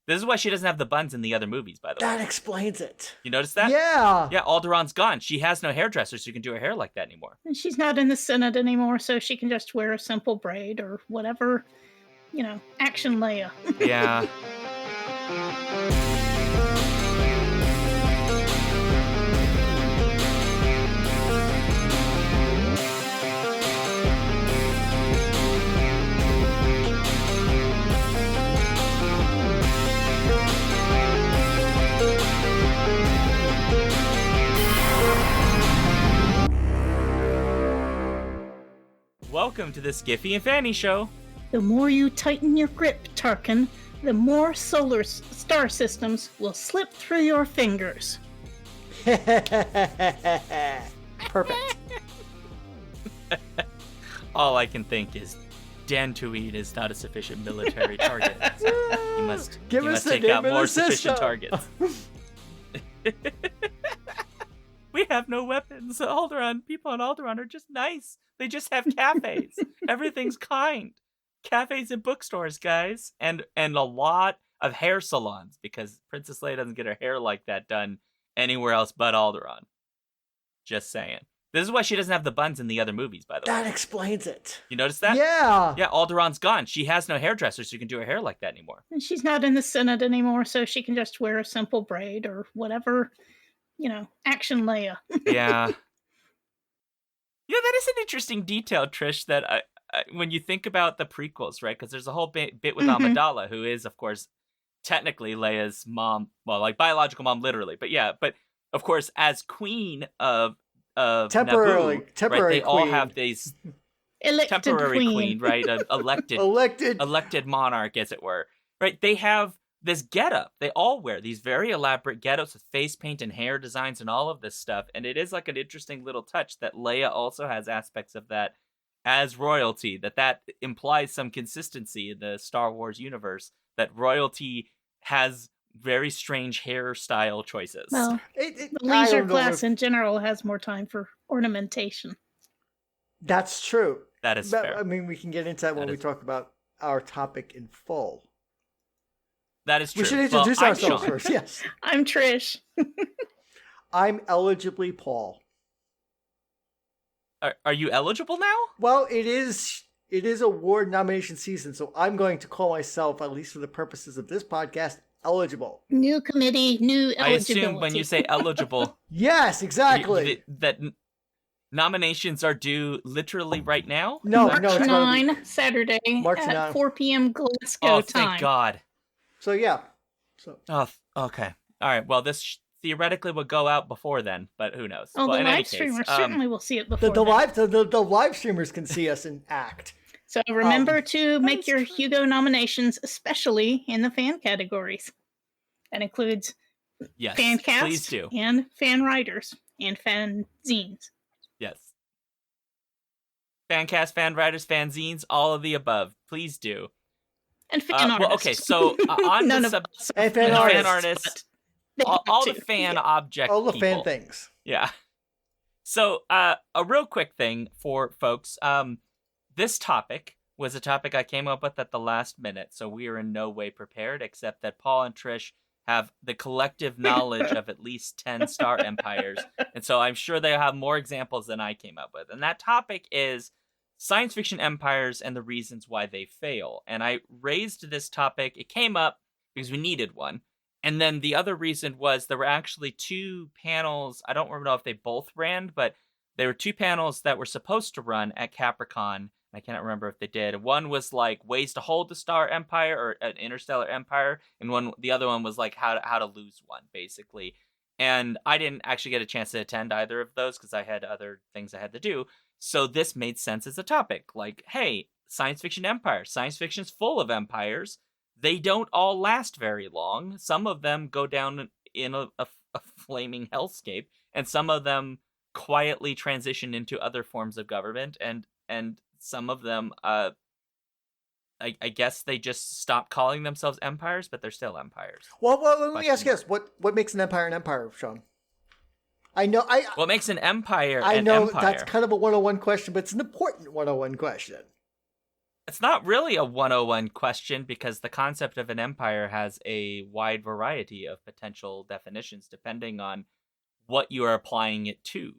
This is why she doesn't have the buns in the other movies, by the way. That explains it. You notice that? Yeah. Yeah, Alderaan's gone. She has no hairdresser, so you can do her hair like that anymore. And she's not in the Senate anymore, so she can just wear a simple braid or whatever. Action Leia. Yeah. Welcome to the Skiffy and Fanny Show. The more you tighten your grip, Tarkin, the more solar star systems will slip through your fingers. Perfect. All I can think is Dantooine is not a sufficient military target. So he must take out more sufficient targets. We have no weapons. Alderaan, people on Alderaan are just nice. They just have cafes. Everything's kind. Cafes and bookstores, guys. And a lot of hair salons, because Princess Leia doesn't get her hair like that done anywhere else but Alderaan. Just saying. This is why she doesn't have the buns in the other movies, by the way. That explains it. You notice that? Yeah. Yeah, Alderaan's gone. She has no hairdresser, so you can do her hair like that anymore. And she's not in the Senate anymore, so she can just wear a simple braid or whatever. Action Leia. Yeah. Yeah, that is an interesting detail, Trish, that I when you think about the prequels, right? Because there's a whole bit with Amidala, who is, of course, technically Leia's mom. Well, like biological mom, literally. But yeah, but of course, as queen of temporary Naboo, right, they queen. all have these Elected temporary queen, right? Elected monarch, as it were, right? They have this getup. They all wear these very elaborate getups with face paint and hair designs and all of this stuff. And it is like an interesting little touch that Leia also has aspects of that as royalty, that implies some consistency in the Star Wars universe, that royalty has very strange hairstyle choices. Well, the leisure class in general has more time for ornamentation. That's true. That is fair. I mean, we can get into that when we talk about our topic in full. That is true. We should introduce ourselves first, yes. I'm Trish. I'm eligibly Paul. Are you eligible now? Well, it is award nomination season, so I'm going to call myself, at least for the purposes of this podcast, eligible. New committee, new eligibility. I assume when you say eligible... Yes, exactly. That nominations are due literally right now? No, March it's 9, Saturday March at 9. 4 p.m. Glasgow time. Thank God. So, yeah. Oh, okay. All right. Well, this theoretically would go out before then, but who knows? Oh, well, the live streamers certainly will see it before the live streamers can see us in act. So remember to make your Hugo nominations, especially in the fan categories. That includes fan cast and fan writers and fan zines. Yes. Fan cast, fan writers, fan zines, all of the above. Please do. And fan artists. Well, okay, so on and fan artists. All the fan object all the people. Fan things. Yeah. So a real quick thing for folks. This topic was a topic I came up with at the last minute, so we are in no way prepared, except that Paul and Trish have the collective knowledge of at least 10 star empires, and so I'm sure they'll have more examples than I came up with. And that topic is science fiction empires and the reasons why they fail. And I raised this topic. It came up because we needed one. And then the other reason was there were actually two panels. I don't know if they both ran, but there were two panels that were supposed to run at Capricorn. I cannot remember if they did. One was like ways to hold a star empire or an interstellar empire, and the other one was like how to lose one, basically. And I didn't actually get a chance to attend either of those because I had other things I had to do. So this made sense as a topic. Like, hey, science fiction empire. Science fiction's full of empires. They don't all last very long. Some of them go down in a flaming hellscape, and some of them quietly transition into other forms of government, and some of them, I guess they just stop calling themselves empires, but they're still empires. Well, let me ask you this: what makes an empire, Sean? What makes an empire? I know that's kind of a 101 question, but it's an important 101 question. It's not really a 101 question because the concept of an empire has a wide variety of potential definitions depending on what you are applying it to.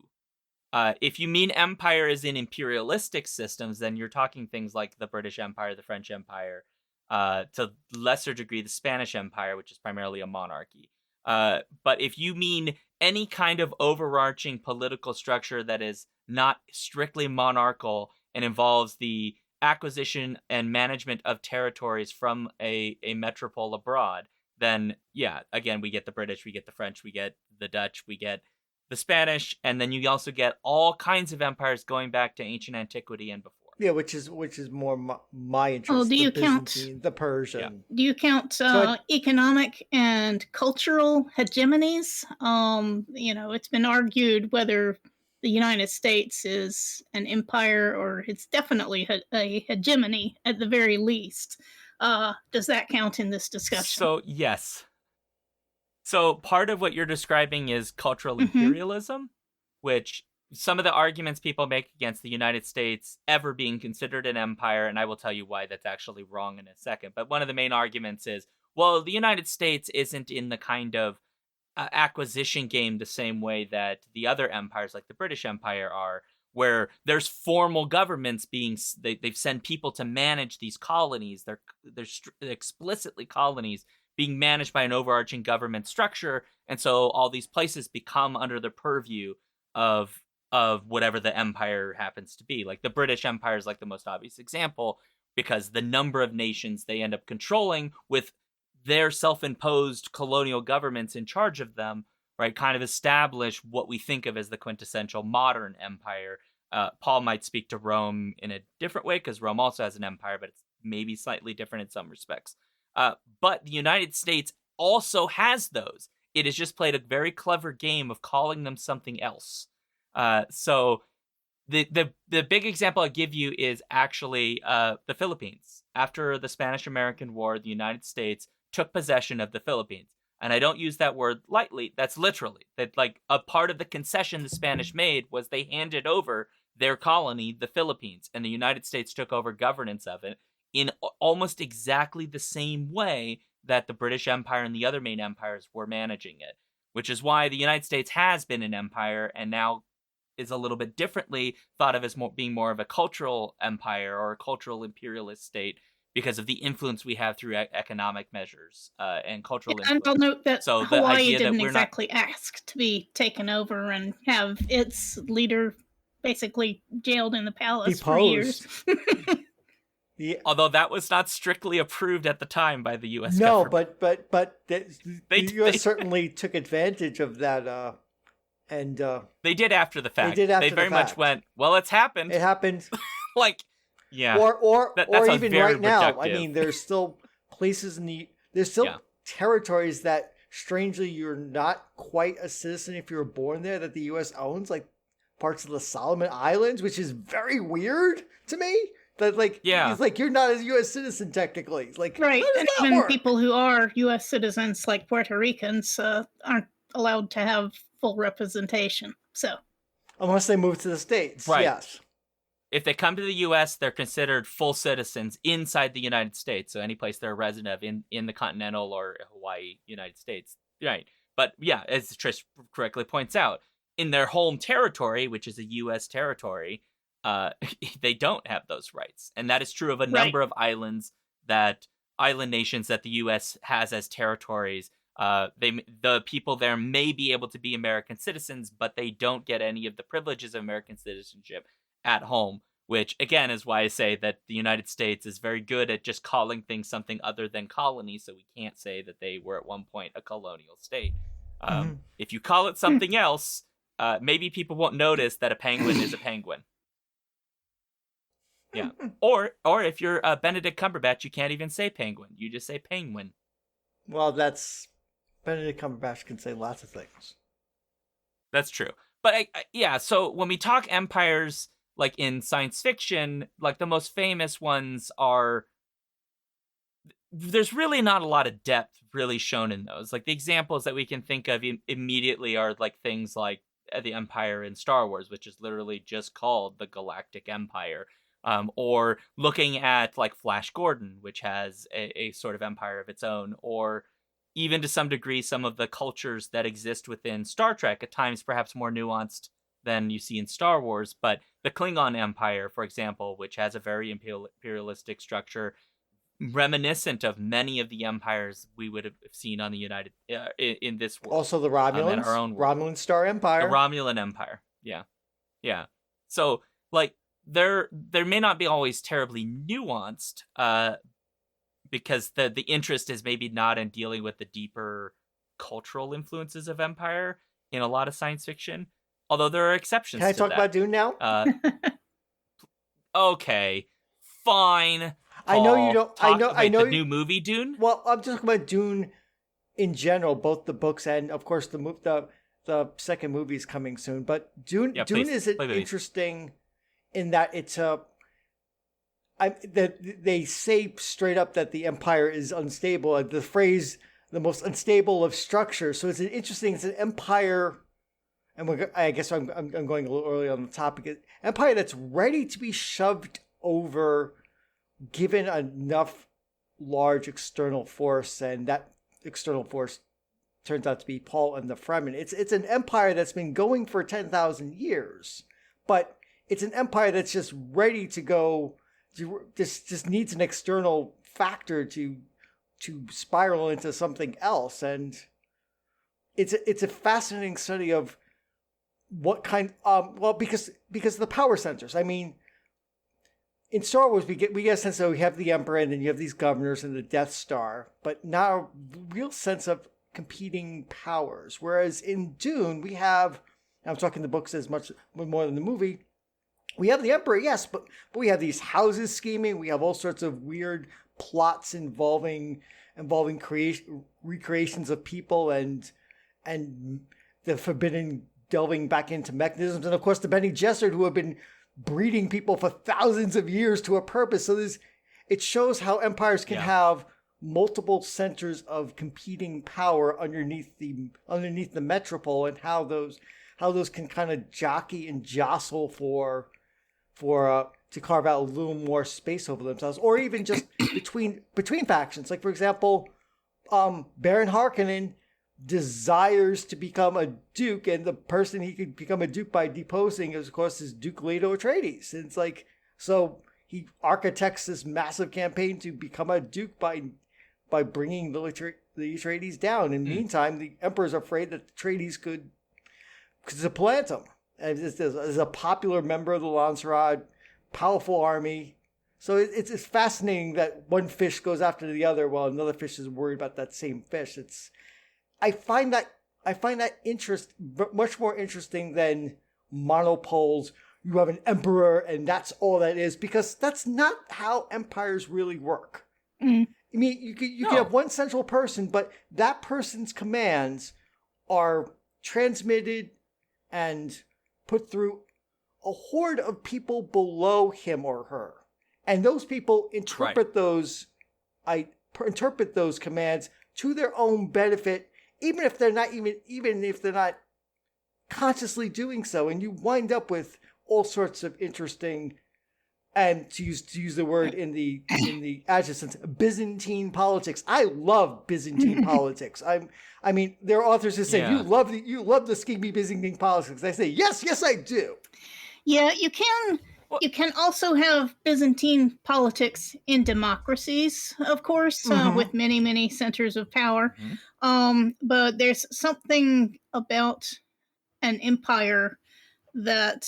If you mean empire is in imperialistic systems, then you're talking things like the British Empire, the French Empire, to lesser degree the Spanish Empire, which is primarily a monarchy. But if you mean any kind of overarching political structure that is not strictly monarchical and involves the acquisition and management of territories from a metropole abroad, then yeah, again, we get the British, we get the French, we get the Dutch, we get the Spanish, and then you also get all kinds of empires going back to ancient antiquity and before. Yeah, which is more my interest. Oh, do you count the Persian? Yeah. Do you count economic and cultural hegemonies? It's been argued whether the United States is an empire or it's definitely a hegemony at the very least. Does that count in this discussion? So, yes. So part of what you're describing is cultural imperialism, which some of the arguments people make against the United States ever being considered an empire, and I will tell you why that's actually wrong in a second, but one of the main arguments is, well, the United States isn't in the kind of acquisition game the same way that the other empires like the British Empire are, where there's formal governments they've sent people to manage these colonies. They're explicitly colonies being managed by an overarching government structure, and so all these places become under the purview of whatever the empire happens to be. Like the British Empire is like the most obvious example, because the number of nations they end up controlling with their self-imposed colonial governments in charge of them, right, kind of establish what we think of as the quintessential modern empire. Paul might speak to Rome in a different way, because Rome also has an empire, but it's maybe slightly different in some respects. But the United States also has those. It has just played a very clever game of calling them something else. So the big example I'll give you is actually the Philippines. After the Spanish-American War, the United States took possession of the Philippines. And I don't use that word lightly. That's literally. That, like, a part of the concession the Spanish made was they handed over their colony, the Philippines, and the United States took over governance of it in almost exactly the same way that the British Empire and the other main empires were managing it, which is why the United States has been an empire and now is a little bit differently thought of as being more of a cultural empire or a cultural imperialist state because of the influence we have through economic measures and cultural influence. And I'll note that Hawaii didn't exactly ask to be taken over and have its leader basically jailed in the palace for years. Yeah. Although that was not strictly approved at the time by the U.S. government. but the U.S. certainly took advantage of that, and they did after the fact. They very much went, well, it's happened. It happened. Yeah. Or even right now. I mean, there's still places there's still territories that strangely you're not quite a citizen if you were born there that the U.S. owns, like parts of the Solomon Islands, which is very weird to me. That it's like you're not a U.S. citizen technically. Like, right, and even people who are U.S. citizens, like Puerto Ricans, aren't allowed to have full representation. So, unless they move to the States, right. Yes. If they come to the U.S., they're considered full citizens inside the United States. So any place they're a resident of in the continental or Hawaii, United States, right? But yeah, as Trish correctly points out, in their home territory, which is a U.S. territory, they don't have those rights. And that is true of a number of island nations that the U.S. has as territories. The people there may be able to be American citizens, but they don't get any of the privileges of American citizenship at home, which again is why I say that the United States is very good at just calling things something other than colony, so we can't say that they were at one point a colonial state. If you call it something else, maybe people won't notice that a penguin is a penguin. Yeah. Or if you're Benedict Cumberbatch, you can't even say penguin. You just say penguin. Well, Benedict Cumberbatch can say lots of things. That's true. But so when we talk empires, like in science fiction, like the most famous ones are, there's really not a lot of depth really shown in those. Like the examples that we can think of immediately are like things like the Empire in Star Wars, which is literally just called the Galactic Empire. or looking at like Flash Gordon, which has a sort of empire of its own, or even to some degree some of the cultures that exist within Star Trek, at times perhaps more nuanced than you see in Star Wars. But the Klingon Empire, for example, which has a very imperialistic structure, reminiscent of many of the empires we would have seen on the United in this world. Also the Romulans, our own world. Romulan Star Empire, the Romulan Empire. Yeah. So like there may not be always terribly nuanced, because the interest is maybe not in dealing with the deeper cultural influences of Empire in a lot of science fiction. Although there are exceptions. Can I talk about Dune now? Okay, fine. Paul, I know you don't. I know the new movie Dune. Well, I'm talking about Dune in general, both the books and, of course, the second movie is coming soon. But Dune is interesting in that it's they say straight up that the Empire is unstable. The phrase "the most unstable of structures." So it's an empire, and I guess I'm going a little early on the topic. Empire that's ready to be shoved over, given enough large external force, and that external force turns out to be Paul and the Fremen. It's an empire that's been going for 10,000 years, but it's an empire that's just ready to go. Just needs an external factor to spiral into something else, and it's a fascinating study of what kind. Because the power centers. I mean, in Star Wars, we get a sense that we have the Emperor, and then you have these governors and the Death Star, but now a real sense of competing powers. Whereas in Dune, we have, I'm talking the books as much more than the movie, we have the Emperor, yes, but we have these houses scheming. We have all sorts of weird plots involving recreations of people and the forbidden delving back into mechanisms, and of course the Bene Gesserit, who have been breeding people for thousands of years to a purpose. So it shows how empires can have multiple centers of competing power underneath the metropole, and how those can kind of jockey and jostle to carve out a little more space over themselves, or even just between factions. Like, for example, Baron Harkonnen desires to become a duke, and the person he could become a duke by deposing is, of course, Duke Leto Atreides. And it's like, so he architects this massive campaign to become a duke by bringing the Atreides down. In the meantime, the Emperor's afraid that Atreides could supplant him as a popular member of the Landsraad, powerful army. So it's fascinating that one fish goes after the other while another fish is worried about that same fish. I find that interest much more interesting than monopoles. You have an emperor and that's all that is, because that's not how empires really work. Mm. I mean, you can have one central person, but that person's commands are transmitted and put through a horde of people below him or her, and those people interpret those commands to their own benefit, even if they're not consciously doing so, and you wind up with all sorts of interesting, and to use the word in the adjective sense, Byzantine politics. I love Byzantine politics. I mean, there are authors who say you love the schemy Byzantine politics. I say yes, I do. Yeah, you can also have Byzantine politics in democracies, of course, with many, many centers of power. Mm-hmm. But there's something about an empire that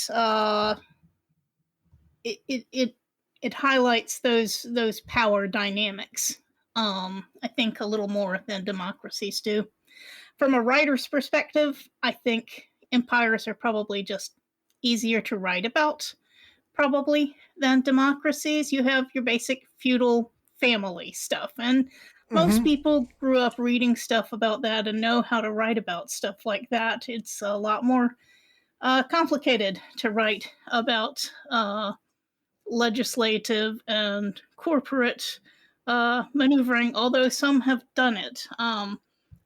it highlights those power dynamics. I think a little more than democracies do. From a writer's perspective, I think empires are probably just easier to write about, probably, than democracies. You have your basic feudal family stuff, and most people grew up reading stuff about that and know how to write about stuff like that. It's a lot more complicated to write about legislative and corporate maneuvering, although some have done it.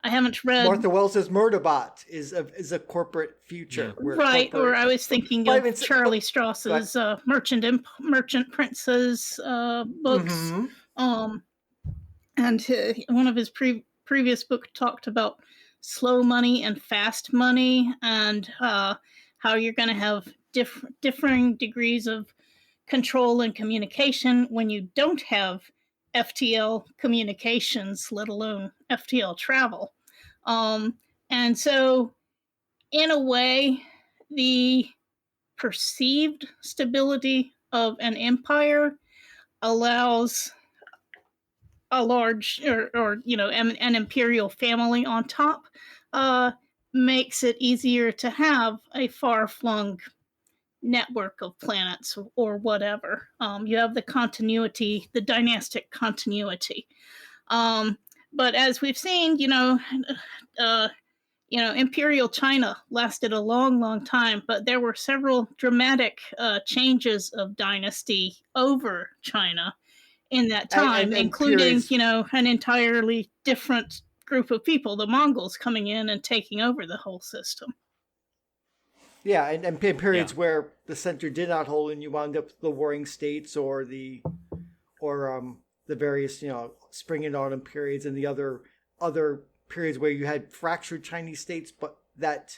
I haven't read. Martha Wells' Murderbot is a corporate future. Right, or I was thinking of Charlie Strauss's Merchant Princes books. Mm-hmm. And one of his previous book talked about slow money and fast money, and how you're going to have differing degrees of control and communication when you don't have FTL communications, let alone FTL travel. And so, in a way, the perceived stability of an empire allows a large or an imperial family on top, makes it easier to have a far-flung network of planets or whatever. You have the continuity, the dynastic continuity. But as we've seen, Imperial China lasted a long, long time, but there were several dramatic changes of dynasty over China in that time, including, an entirely different group of people, the Mongols coming in and taking over the whole system. Yeah, and periods where the center did not hold, and you wound up the warring states or the various, spring and autumn periods, and the other periods where you had fractured Chinese states, but that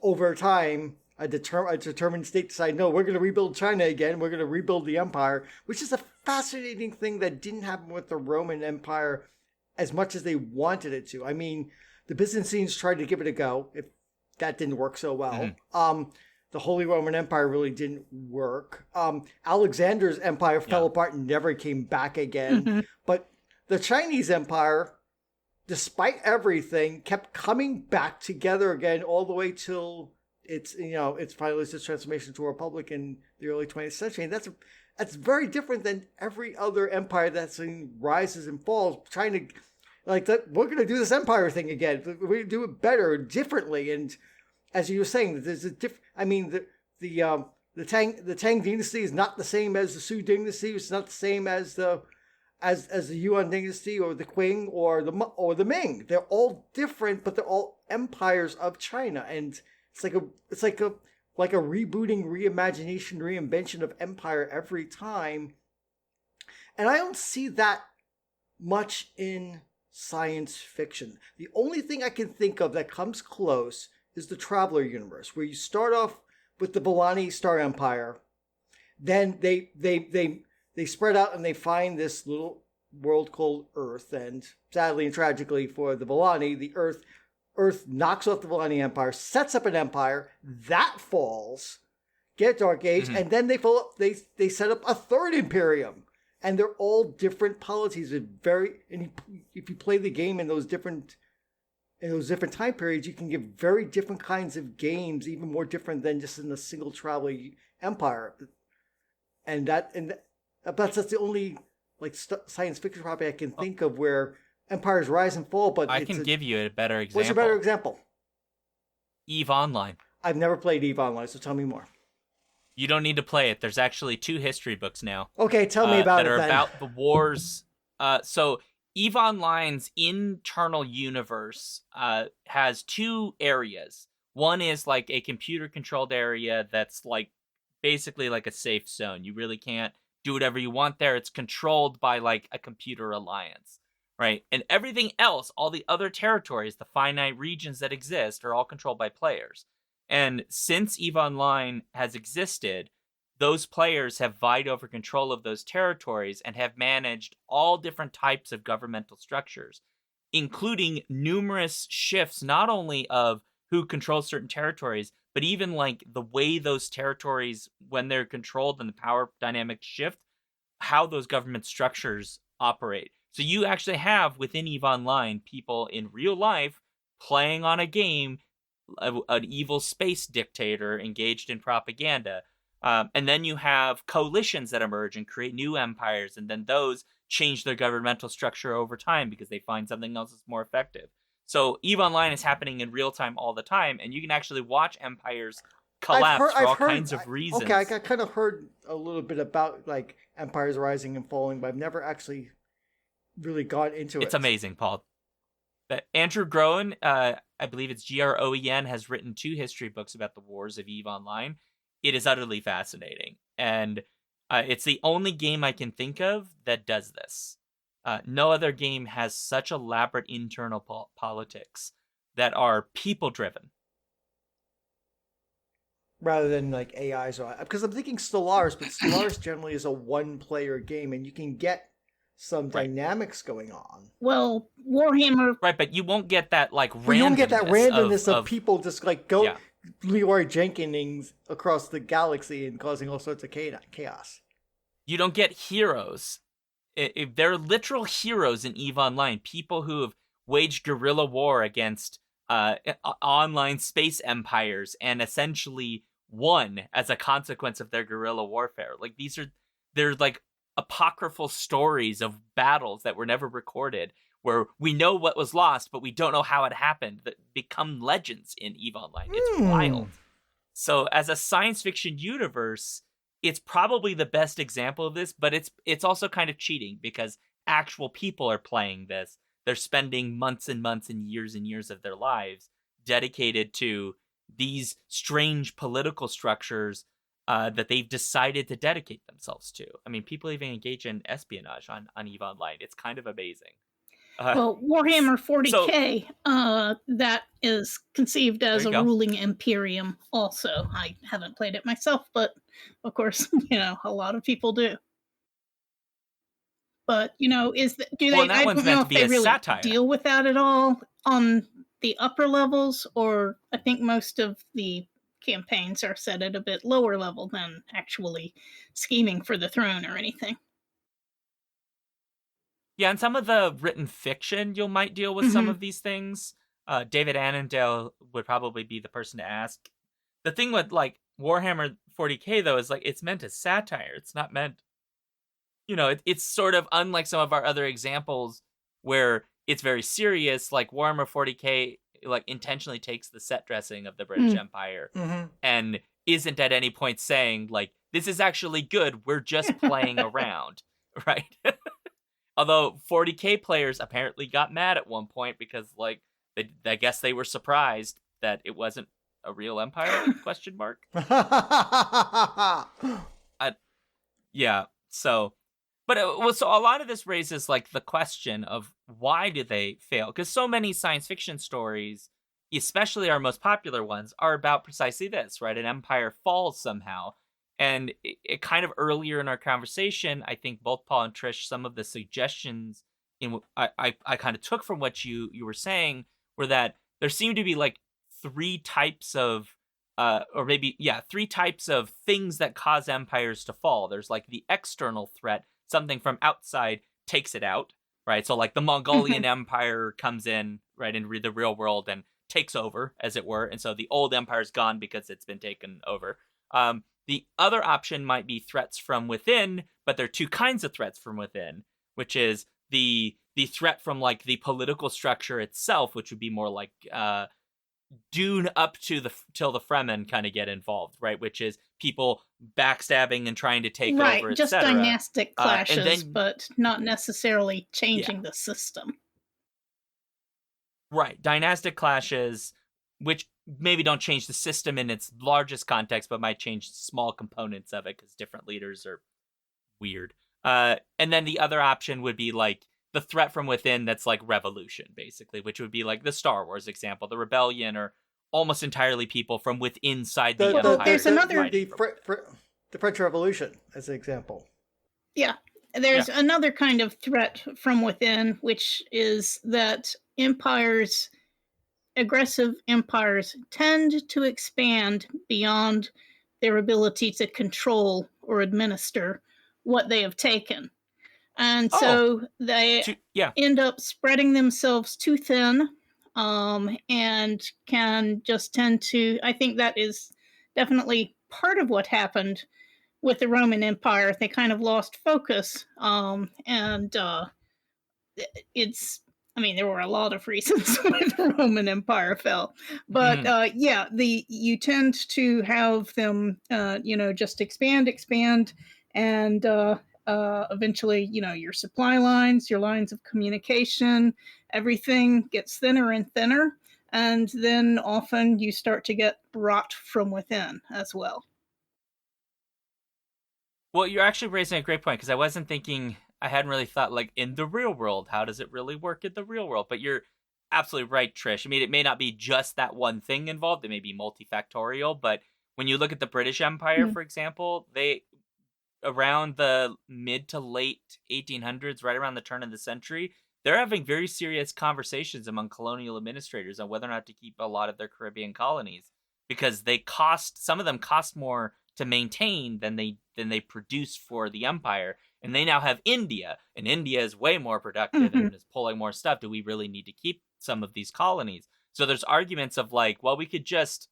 over time a determined state decided, no, we're going to rebuild China again. We're going to rebuild the empire, which is a fascinating thing that didn't happen with the Roman Empire as much as they wanted it to. I mean, the Byzantines tried to give it a go. If that didn't work so well. Mm-hmm. The Holy Roman Empire really didn't work. Alexander's empire fell apart and never came back again. Mm-hmm. But the Chinese Empire, despite everything, kept coming back together again all the way till its finally its transformation to a republic in the early 20th century. And that's very different than every other empire that's in rises and falls, trying to like that. We're going to do this empire thing again. We do it better, differently. And as you were saying, there's a the Tang dynasty is not the same as the Sui dynasty. It's not the same as the Yuan dynasty or the Qing or the Ming. They're all different, but they're all empires of China, and it's like a rebooting, reimagination, reinvention of empire every time. And I don't see that much in science fiction. The only thing I can think of that comes close is the Traveler universe, where you start off with the Bellani Star Empire, then they spread out and they find this little world called Earth, and sadly and tragically for the Bellani, the Earth knocks off the Bellani Empire, sets up an empire that falls, get Dark Age, mm-hmm. and then they set up a third Imperium, and they're all different polities. If you play the game in those different time periods, you can get very different kinds of games, even more different than just in a single traveling empire. And that's the only science fiction property I can think of where empires rise and fall. But I can give you a better example. What's a better example? EVE Online. I've never played EVE Online, so tell me more. You don't need to play it. There's actually 2 history books now. Okay, tell me about it then. That are about the wars. So EVE Online's internal universe has 2 areas. One is like a computer-controlled area that's basically like a safe zone. You really can't do whatever you want there. It's controlled by a computer alliance, right? And everything else, all the other territories, the finite regions that exist, are all controlled by players. And since EVE Online has existed, those players have vied over control of those territories and have managed all different types of governmental structures, including numerous shifts, not only of who controls certain territories, but even the way those territories, when they're controlled and the power dynamics shift, how those government structures operate. So you actually have within EVE Online people in real life playing on a game, an evil space dictator engaged in propaganda. And then you have coalitions that emerge and create new empires, and then those change their governmental structure over time because they find something else that's more effective. So EVE Online is happening in real time all the time, and you can actually watch empires collapse for all kinds of reasons. Okay, I kind of heard a little bit about empires rising and falling, but I've never actually really got into it. It's amazing, Paul. That Andrew Groen, I believe it's Groen, has written 2 history books about the wars of EVE Online. It is utterly fascinating, and it's the only game I can think of that does this. No other game has such elaborate internal politics that are people-driven. Rather than like AIs, because I'm thinking Stellaris, but Stellaris generally is a one-player game, and you can get some dynamics going on. Well, Warhammer, right? But you won't get that like randomness. Well, you won't get that randomness of people just like Leroy Jenkins across the galaxy and causing all sorts of chaos. You don't get heroes. If they're literal heroes in EVE Online, people who have waged guerrilla war against online space empires and essentially won as a consequence of their guerrilla warfare. Like they're like apocryphal stories of battles that were never recorded, where we know what was lost, but we don't know how it happened, that become legends in EVE Online. It's wild. So as a science fiction universe, it's probably the best example of this, but it's also kind of cheating because actual people are playing this. They're spending months and months and years of their lives dedicated to these strange political structures that they've decided to dedicate themselves to. I mean, people even engage in espionage on EVE Online. It's kind of amazing. Well, Warhammer 40K, that is conceived as a ruling imperium also. I haven't played it myself, but of course, a lot of people do. But, do they, I don't know if they really deal with that at all on the upper levels, or I think most of the campaigns are set at a bit lower level than actually scheming for the throne or anything. Yeah, and some of the written fiction, you might deal with some of these things. David Annandale would probably be the person to ask. The thing with like Warhammer 40K though is like it's meant as satire. It's not meant, it's sort of unlike some of our other examples where it's very serious. Like Warhammer 40K like intentionally takes the set dressing of the British Empire and isn't at any point saying like this is actually good. We're just playing around, right? Although 40K players apparently got mad at one point because, like, I guess they were surprised that it wasn't a real empire? ? Yeah. So, but so a lot of this raises like the question of why did they fail? Because so many science fiction stories, especially our most popular ones, are about precisely this, right? An empire falls somehow. And it kind of earlier in our conversation, I think both Paul and Trish, some of the suggestions I kind of took from what you were saying were that there seemed to be like 3 types of, three types of things that cause empires to fall. There's like the external threat, something from outside takes it out, right? So like the Mongolian Empire comes in, right, in the real world and takes over, as it were. And so the old empire's gone because it's been taken over. The other option might be threats from within, but there are 2 kinds of threats from within, which is the threat from like the political structure itself, which would be more like Dune up to till the Fremen kind of get involved, right? Which is people backstabbing and trying to take over, just dynastic clashes, but not necessarily changing the system. Right, dynastic clashes, which maybe don't change the system in its largest context, but might change small components of it because different leaders are weird. And then the other option would be like the threat from within that's like revolution, basically, which would be like the Star Wars example. The rebellion are almost entirely people from within the empire. There's another... The French Revolution as an example. Yeah. There's another kind of threat from within, which is that aggressive empires tend to expand beyond their ability to control or administer what they have taken. And so they end up spreading themselves too thin, and can just tend to, I think that is definitely part of what happened with the Roman Empire. They kind of lost focus, there were a lot of reasons why the Roman Empire fell, but you tend to have them, just expand, and Eventually, your supply lines, your lines of communication, everything gets thinner and thinner. And then often you start to get rot from within as well. Well, you're actually raising a great point, because I hadn't really thought, like, in the real world, how does it really work in the real world? But you're absolutely right, Trish. I mean, it may not be just that one thing involved. It may be multifactorial, but when you look at the British Empire, for example, they, around the mid to late 1800s, right around the turn of the century, they're having very serious conversations among colonial administrators on whether or not to keep a lot of their Caribbean colonies, because some of them cost more to maintain than they produce for the empire. And they now have India, and India is way more productive and is pulling more stuff. Do we really need to keep some of these colonies? So there's arguments of like, well, we could just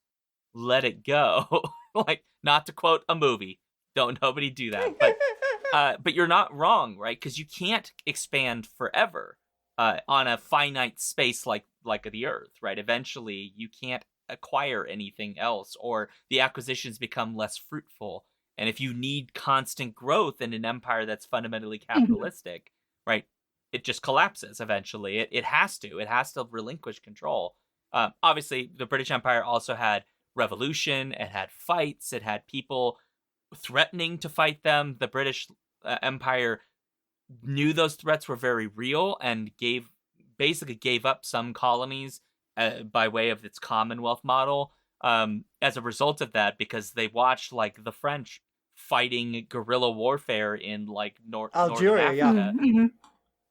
let it go. Like, not to quote a movie, don't nobody do that. But you're not wrong, right? Because you can't expand forever on a finite space like the Earth, right? Eventually, you can't acquire anything else, or the acquisitions become less fruitful. And if you need constant growth in an empire that's fundamentally capitalistic, right, it just collapses eventually. It has to relinquish control. Obviously, the British Empire also had revolution, it had fights, it had people threatening to fight them. The British Empire knew those threats were very real and basically gave up some colonies by way of its Commonwealth model as a result of that, because they watched like the French fighting guerrilla warfare in like Algeria, Northern Africa.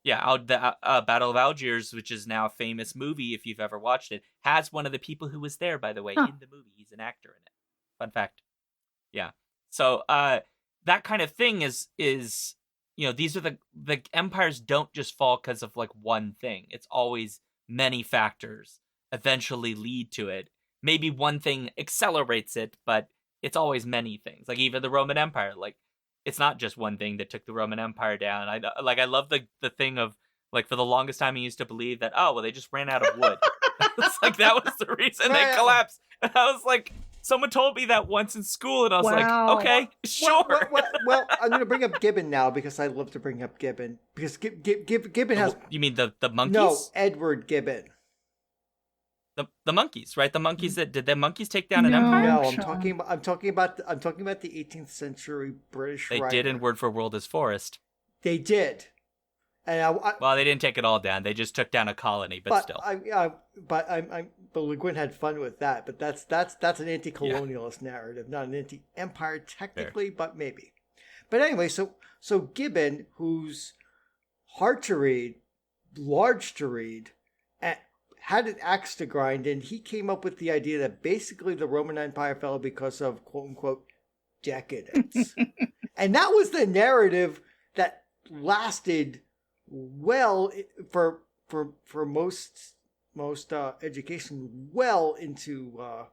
The Battle of Algiers, which is now a famous movie if you've ever watched it, has one of the people who was there, by the way, in the movie. He's an actor in it. Fun fact. Yeah. So that kind of thing is these are the empires don't just fall because of like one thing. It's always many factors eventually lead to it. Maybe one thing accelerates it, but it's always many things. Like even the Roman Empire, like it's not just one thing that took the Roman Empire down. I love the thing of like, for the longest time I used to believe that, oh, well, they just ran out of wood. It's like that was the reason they collapsed. And I was like, someone told me that once in school, and I was like, okay, sure. Well, I'm going to bring up Gibbon now because I love to bring up Gibbon. Because Gibbon has... You mean the monkeys? No, Edward Gibbon. The monkeys, right? The monkeys did the monkeys take down an empire? No, I'm talking about the 18th century British writer. They did in Word for World is Forest. They did. And well, they didn't take it all down. They just took down a colony, but still. But Le Guin had fun with that. But that's an anti-colonialist narrative, not an anti-empire technically, but maybe. But anyway, so Gibbon, who's hard to read, large to read, had an axe to grind, and he came up with the idea that basically the Roman Empire fell because of quote unquote decadence, and that was the narrative that lasted well for most education well into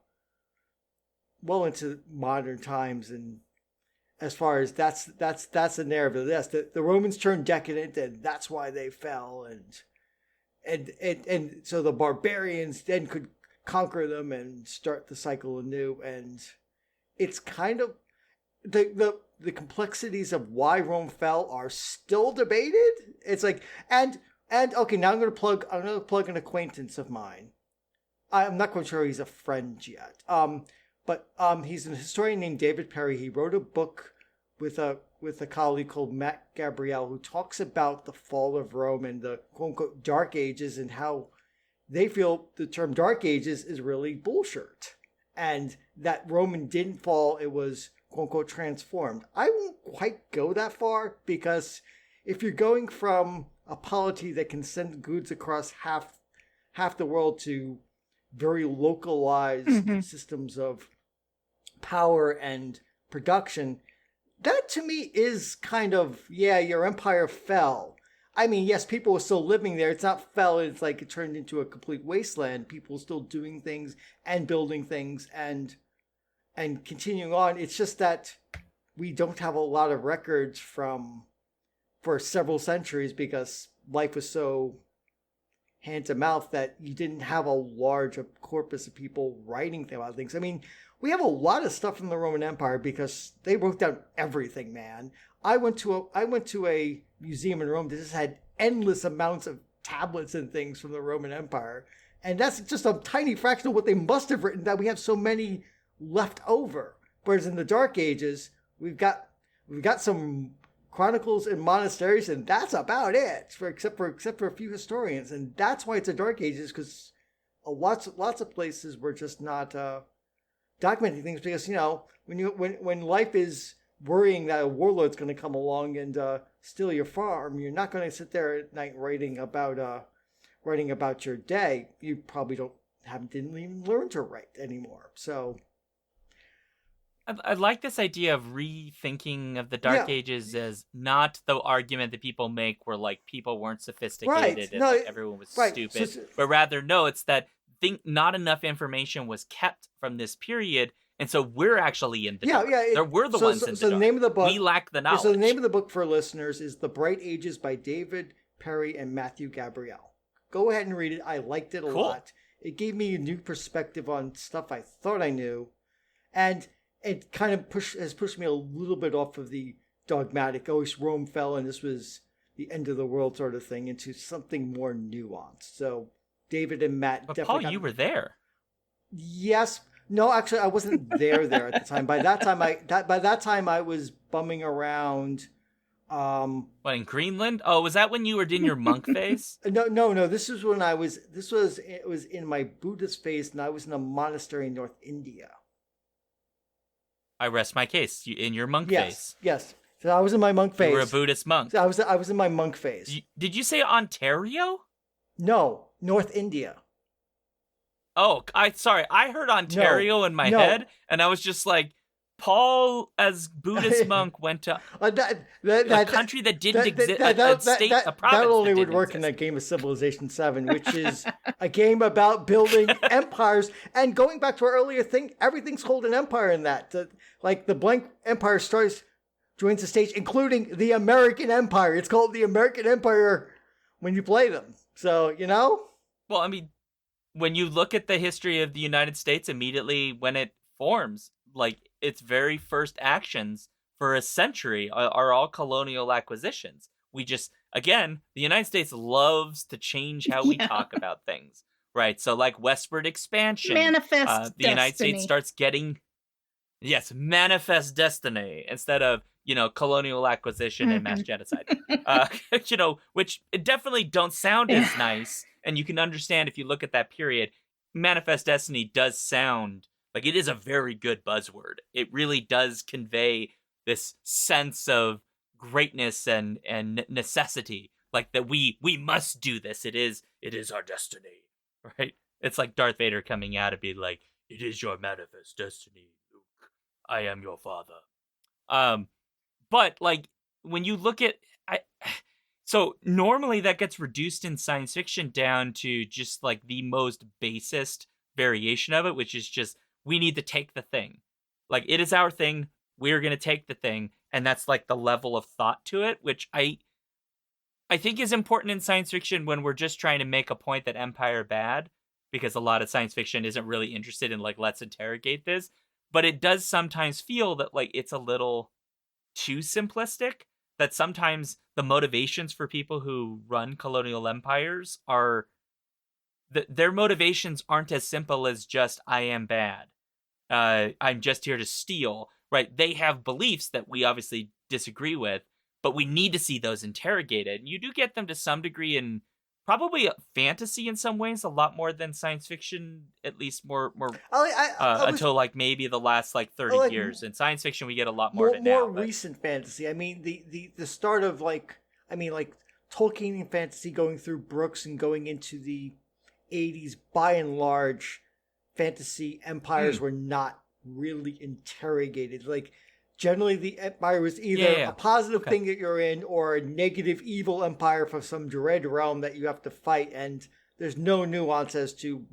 modern times. And as far as that's the narrative of this, the Romans turned decadent and that's why they fell, and so the barbarians then could conquer them and start the cycle anew. And it's kind of the complexities of why Rome fell are still debated. It's like, and okay, now I'm going to plug an acquaintance of mine. I'm not quite sure he's a friend yet. But he's an historian named David Perry. He wrote a book with a colleague called Matt Gabriel, who talks about the fall of Rome and the quote unquote Dark Ages, and how they feel the term Dark Ages is really bullshit, and that Rome didn't fall, it was quote unquote transformed. I won't quite go that far, because if you're going from a polity that can send goods across half the world to very localized systems of power and production, that to me is kind of, your empire fell. I mean, yes, people were still living there. It's not fell, it's like it turned into a complete wasteland. People still doing things and building things and continuing on. It's just that we don't have a lot of records for several centuries, because life was so hand to mouth that you didn't have a large corpus of people writing about things. I mean, we have a lot of stuff from the Roman Empire because they wrote down everything, man. I went to a museum in Rome that just had endless amounts of tablets and things from the Roman Empire. And that's just a tiny fraction of what they must have written, that we have so many left over. Whereas in the Dark Ages, we've got some chronicles and monasteries, and that's about it, except for a few historians. And that's why it's a Dark Ages, because lots of places were just not documenting things, because when life is worrying that a warlord's going to come along and steal your farm, you're not going to sit there at night writing about your day. You probably didn't even learn to write anymore. So I like this idea of rethinking of the Dark Ages as not the argument that people make where like people weren't sophisticated and everyone was stupid, but rather it's that not enough information was kept from this period. And so we're actually in the dark. We're the ones in the dark. The name of the book, we lack the knowledge. So the name of the book for listeners is The Bright Ages by David Perry and Matthew Gabriel. Go ahead and read it. I liked it a lot. It gave me a new perspective on stuff I thought I knew. And it kind of has pushed me a little bit off of the dogmatic, Rome fell and this was the end of the world sort of thing, into something more nuanced. So David and Matt definitely... Paul, you were there. Yes. No, actually, I wasn't there at the time. By that time, I was bumming around. What, in Greenland? Oh, was that when you were in your monk phase? No. This was when it was in my Buddhist phase, and I was in a monastery in North India. I rest my case. In your monk phase. Yes. So I was in my monk phase. You were a Buddhist monk. So I was in my monk phase. Did you say Ontario? No, North India. Oh, I heard Ontario in my head, and I was just like, Paul, as Buddhist monk, went to a country that didn't exist, a state, a province. That only would work in a game of Civilization VII, which is a game about building empires. And going back to our earlier thing, everything's called an empire in that. Like the blank empire joins the stage, including the American Empire. It's called the American Empire when you play them. So, Well, I mean, when you look at the history of the United States immediately when it forms, like its very first actions for a century are all colonial acquisitions. We just, again, the United States loves to change how we talk about things, right? So like westward expansion, manifest the United States starts getting, manifest destiny instead of, colonial acquisition and mass genocide, which definitely don't sound as nice. And you can understand if you look at that period, manifest destiny does sound like it is a very good buzzword. It really does convey this sense of greatness and necessity, like that we must do this. It is our destiny, right? It's like Darth Vader coming out and being like, "It is your manifest destiny, Luke. I am your father." But like when you look at so normally that gets reduced in science fiction down to just like the most basest variation of it, which is just we need to take the thing. Like it is our thing. We're going to take the thing. And that's like the level of thought to it, which I think is important in science fiction when we're just trying to make a point that Empire bad, because a lot of science fiction isn't really interested in like, let's interrogate this. But it does sometimes feel that like it's a little too simplistic, that sometimes the motivations for people who run colonial empires are their motivations aren't as simple as just I am bad. I'm just here to steal, right? They have beliefs that we obviously disagree with, but we need to see those interrogated. And you do get them to some degree in probably fantasy in some ways, a lot more than science fiction, at least more until like maybe the last like 30 years. In science fiction, we get a lot more of it now. More recent fantasy. I mean, the start of like Tolkien fantasy going through Brooks and going into the 80s, by and large, fantasy empires were not really interrogated. Like, generally the empire was either a positive thing that you're in or a negative evil empire for some dread realm that you have to fight, and there's no nuance as to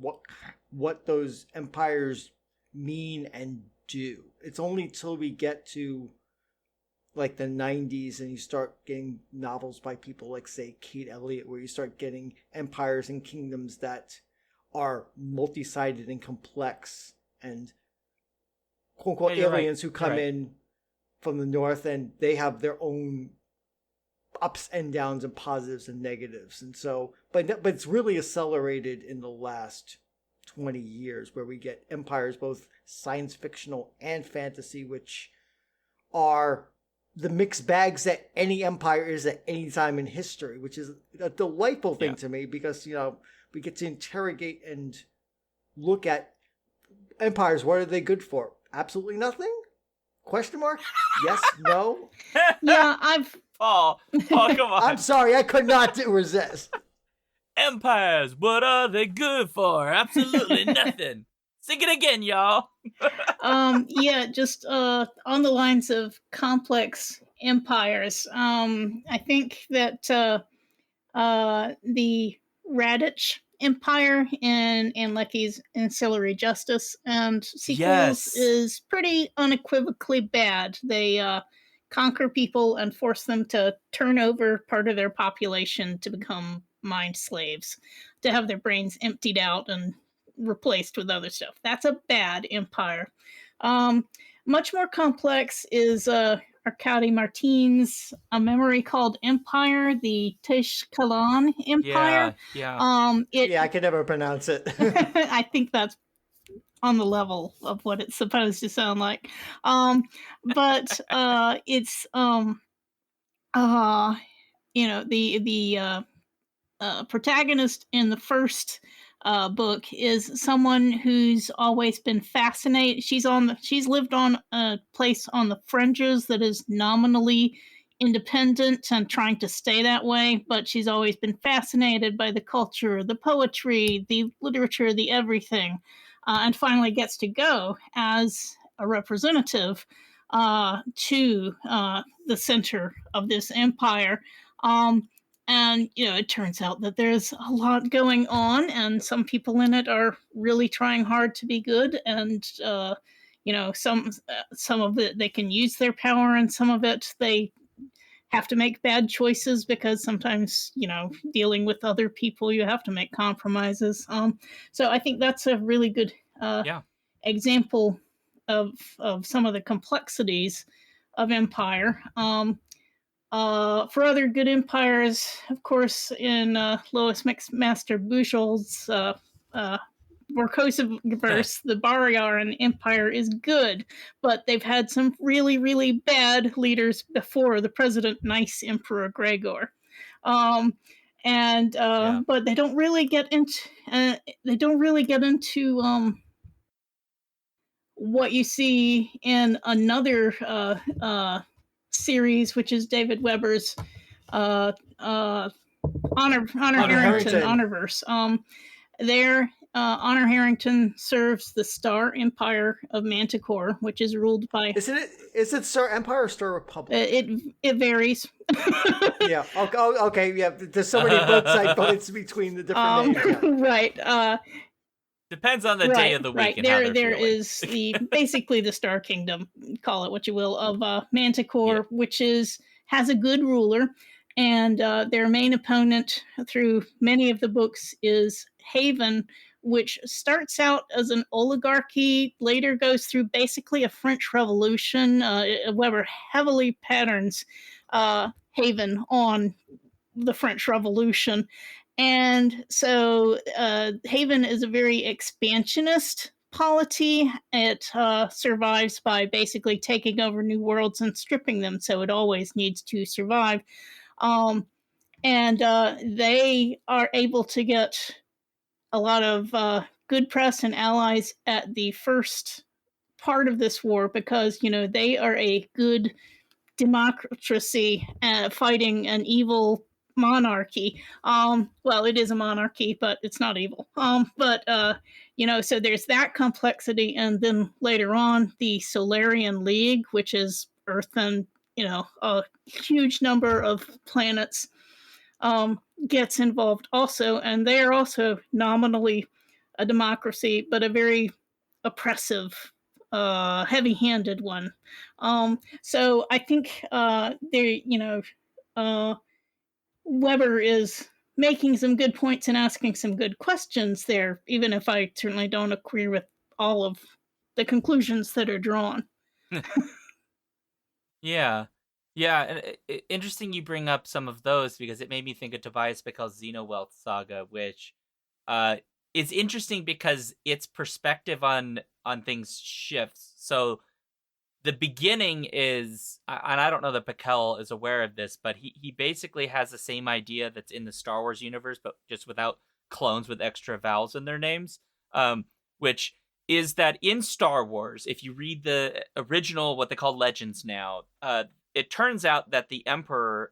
what those empires mean and do. It's only till we get to like the 90s, and you start getting novels by people like, say, Kate Elliott, where you start getting empires and kingdoms that are multi-sided and complex, and quote-unquote aliens who come in from the north, and they have their own ups and downs and positives and negatives. And so, but it's really accelerated in the last 20 years, where we get empires, both science fictional and fantasy, which are the mixed bags that any empire is at any time in history, which is a delightful thing to me, because, you know, we get to interrogate and look at empires. What are they good for? Absolutely nothing? Question mark? Yes, no? Yeah, Paul, come on. I'm sorry, I could not resist. Empires, what are they good for? Absolutely nothing. Sing it again, y'all. Just on the lines of complex empires. I think that the Radich Empire in Lecky's Ancillary Justice and sequels is pretty unequivocally bad. They conquer people and force them to turn over part of their population to become mind slaves, to have their brains emptied out and replaced with other stuff. That's a bad empire. Much more complex is Arkady Martin's A Memory Called Empire, the Tashkalan Empire. I can never pronounce it. I think that's on the level of what it's supposed to sound like. But it's the protagonist in the first book is someone who's always been fascinated. She's lived on a place on the fringes that is nominally independent and trying to stay that way, but she's always been fascinated by the culture, the poetry, the literature, the everything, and finally gets to go as a representative to the center of this empire. And, it turns out that there's a lot going on, and some people in it are really trying hard to be good. And, some of it, they can use their power, and some of it, they have to make bad choices, because sometimes, dealing with other people, you have to make compromises. So I think that's a really good example of some of the complexities of empire. For other good empires, of course, in Lois Master Buchel's Vorkosiverse, the Baryaran Empire is good, but they've had some really, really bad leaders before the President Nice Emperor Gregor. But they don't really get into what you see in another series, which is David Weber's Honor Harrington Honorverse. Honor Harrington serves the Star Empire of Manticore, which is ruled by. Is it Star Empire or Star Republic? It varies. Yeah. Okay. Yeah. There's so many books I thought it's between the different names. Yeah. Right. Depends on the day of the week. Right. And there is basically the Star Kingdom, call it what you will, of Manticore, which has a good ruler, and their main opponent through many of the books is Haven, which starts out as an oligarchy, later goes through basically a French Revolution. Weber heavily patterns Haven on the French Revolution. And so Haven is a very expansionist polity. It survives by basically taking over new worlds and stripping them, so it always needs to survive. And they are able to get a lot of good press and allies at the first part of this war, because, they are a good democracy fighting an evil monarchy. Well, it is a monarchy, but it's not evil. So there's that complexity. And then later on, the Solarian League, which is Earth and, a huge number of planets, gets involved also. And they are also nominally a democracy, but a very oppressive heavy-handed one. So I think Weber is making some good points and asking some good questions there, even if I certainly don't agree with all of the conclusions that are drawn. Yeah. And interesting you bring up some of those, because it made me think of Tobias Bickel's Xenowealth Saga, which is interesting because its perspective on things shifts. So the beginning is, and I don't know that Bickel is aware of this, but he basically has the same idea that's in the Star Wars universe, but just without clones with extra vowels in their names, which is that in Star Wars, if you read the original, what they call Legends now, it turns out that the Emperor,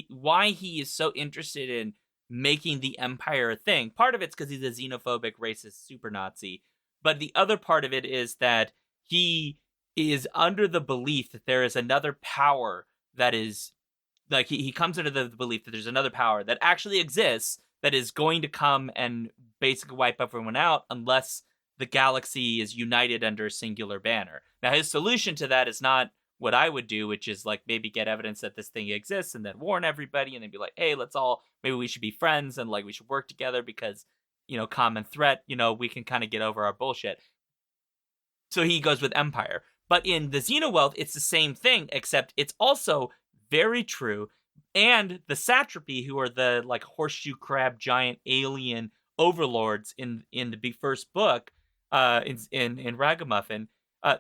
why he is so interested in making the Empire a thing, part of it's because he's a xenophobic, racist, super Nazi, but the other part of it is that he is under the belief that there is another power that is, like, he comes under the belief that there's another power that actually exists that is going to come and basically wipe everyone out unless the galaxy is united under a singular banner. Now, his solution to that is not what I would do, which is like maybe get evidence that this thing exists and then warn everybody and then be like, hey, maybe we should be friends and like we should work together because, common threat, we can kind of get over our bullshit. So he goes with Empire. But in the Xenowealth, it's the same thing, except it's also very true. And the Satrapy, who are the like horseshoe crab giant alien overlords in the first book, in Ragamuffin,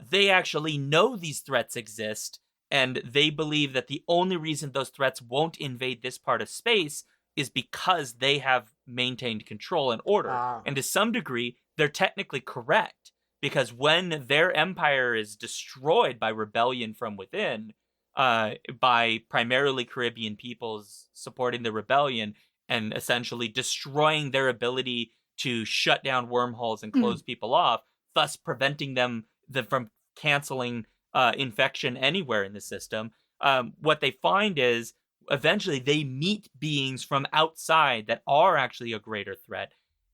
they actually know these threats exist, and they believe that the only reason those threats won't invade this part of space is because they have maintained control and order. And to some degree, they're technically correct, because when their empire is destroyed by rebellion from within, by primarily Caribbean peoples supporting the rebellion and essentially destroying their ability to shut down wormholes and close people off, thus preventing them from canceling infection anywhere in the system, what they find is eventually they meet beings from outside that are actually a greater threat.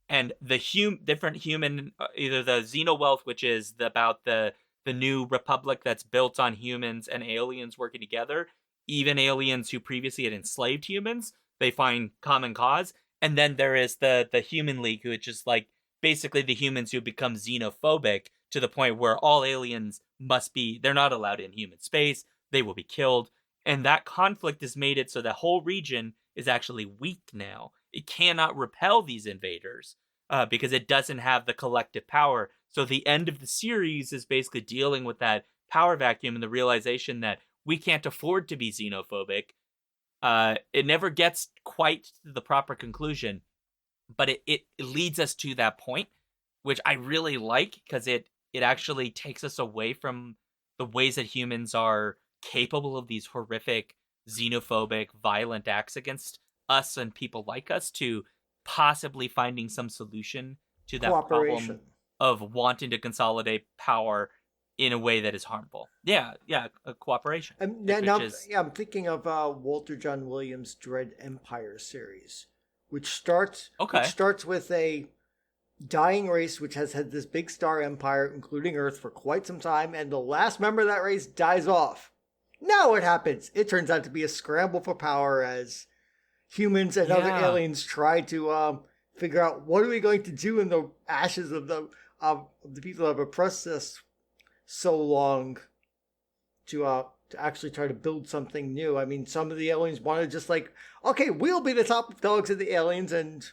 And the different human, either the Xenowealth, which is about the new republic that's built on humans and aliens working together, even aliens who previously had enslaved humans, they find common cause. And then there is the Human League, which is like basically the humans who become xenophobic to the point where all aliens they're not allowed in human space, they will be killed. And that conflict has made it so the whole region is actually weak now. It cannot repel these invaders because it doesn't have the collective power. So the end of the series is basically dealing with that power vacuum and the realization that we can't afford to be xenophobic. It never gets quite to the proper conclusion, but it leads us to that point, which I really like, because it actually takes us away from the ways that humans are capable of these horrific, xenophobic, violent acts against us and people like us, to possibly finding some solution to that problem of wanting to consolidate power in a way that is harmful. Yeah, a cooperation. I'm thinking of Walter John Williams' Dread Empire series, which starts with a dying race which has had this big star empire, including Earth, for quite some time, and the last member of that race dies off. Now what happens? It turns out to be a scramble for power as humans and other aliens try to figure out what are we going to do in the ashes of the people that have oppressed us so long to actually try to build something new. I mean, some of the aliens want to just like, okay, we'll be the top dogs of the aliens, and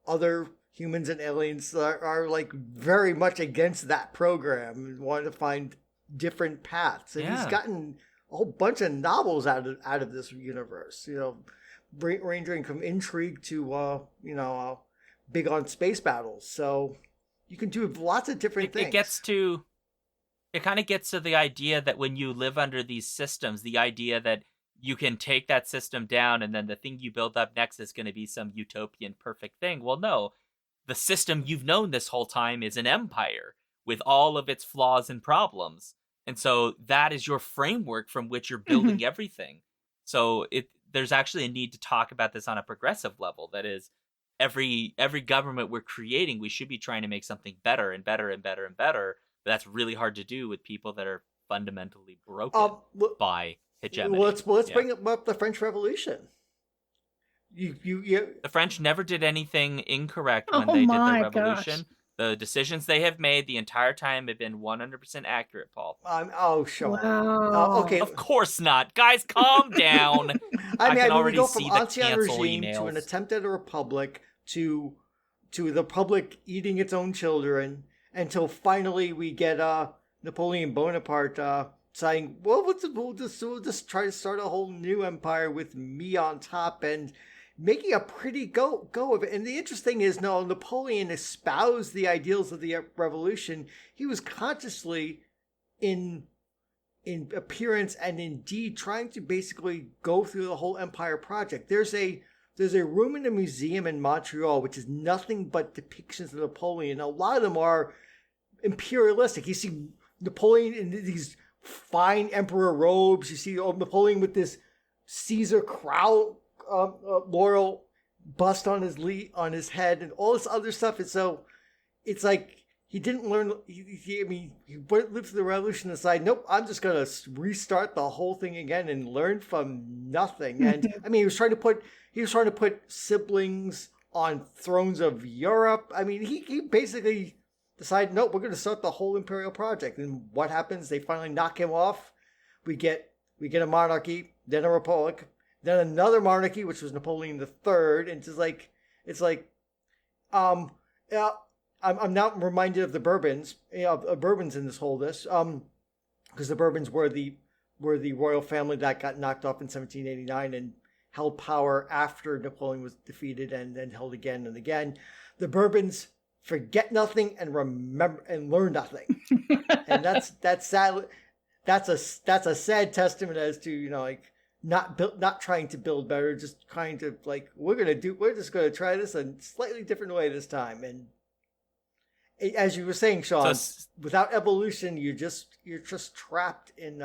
other humans and aliens are like very much against that program and want to find different paths. And he's gotten a whole bunch of novels out of this universe, ranging from intrigue to big on space battles. So you can do lots of different things. It kind of gets to the idea that when you live under these systems, the idea that you can take that system down and then the thing you build up next is going to be some utopian perfect thing. Well, no, the system you've known this whole time is an empire with all of its flaws and problems. And so that is your framework from which you're building everything. So there's actually a need to talk about this on a progressive level. That is, every government we're creating, we should be trying to make something better and better and better and better, But that's really hard to do with people that are fundamentally broken by hegemony. Let's bring up the French Revolution. You The French never did anything incorrect when they did the revolution. Gosh. The decisions they have made the entire time have been 100% accurate, Paul. Sure. Wow. Okay. Of course not. Guys, calm down. I can already we go see from the cancel regime emails. To an attempt at a republic to the republic eating its own children until finally we get Napoleon Bonaparte saying, well, we'll just try to start a whole new empire with me on top, and making a pretty go of it. And the interesting thing is, no, Napoleon espoused the ideals of the revolution. He was consciously, in appearance and in deed, trying to basically go through the whole empire project. There's a room in a museum in Montreal which is nothing but depictions of Napoleon. A lot of them are imperialistic. You see Napoleon in these fine emperor robes. You see Napoleon with this Caesar crown, laurel bust on his head, and all this other stuff. And so it's like he didn't learn. He lived through the revolution and decided, nope, I'm just gonna restart the whole thing again and learn from nothing. And I mean, he was trying to put siblings on thrones of Europe. I mean, he basically decided, nope, we're going to start the whole imperial project. And what happens? They finally knock him off. We get a monarchy, then a republic, then another monarchy, which was Napoleon III. And it's like, I'm now reminded of the Bourbons, Bourbons in this whole because the Bourbons were the royal family that got knocked off in 1789 and held power after Napoleon was defeated and then held again and again. The Bourbons forget nothing and remember and learn nothing, and that's sad. That's a sad testament as to not trying to build better, just trying to we're just going to try this a slightly different way this time. And as you were saying, Sean, without evolution, you're just trapped in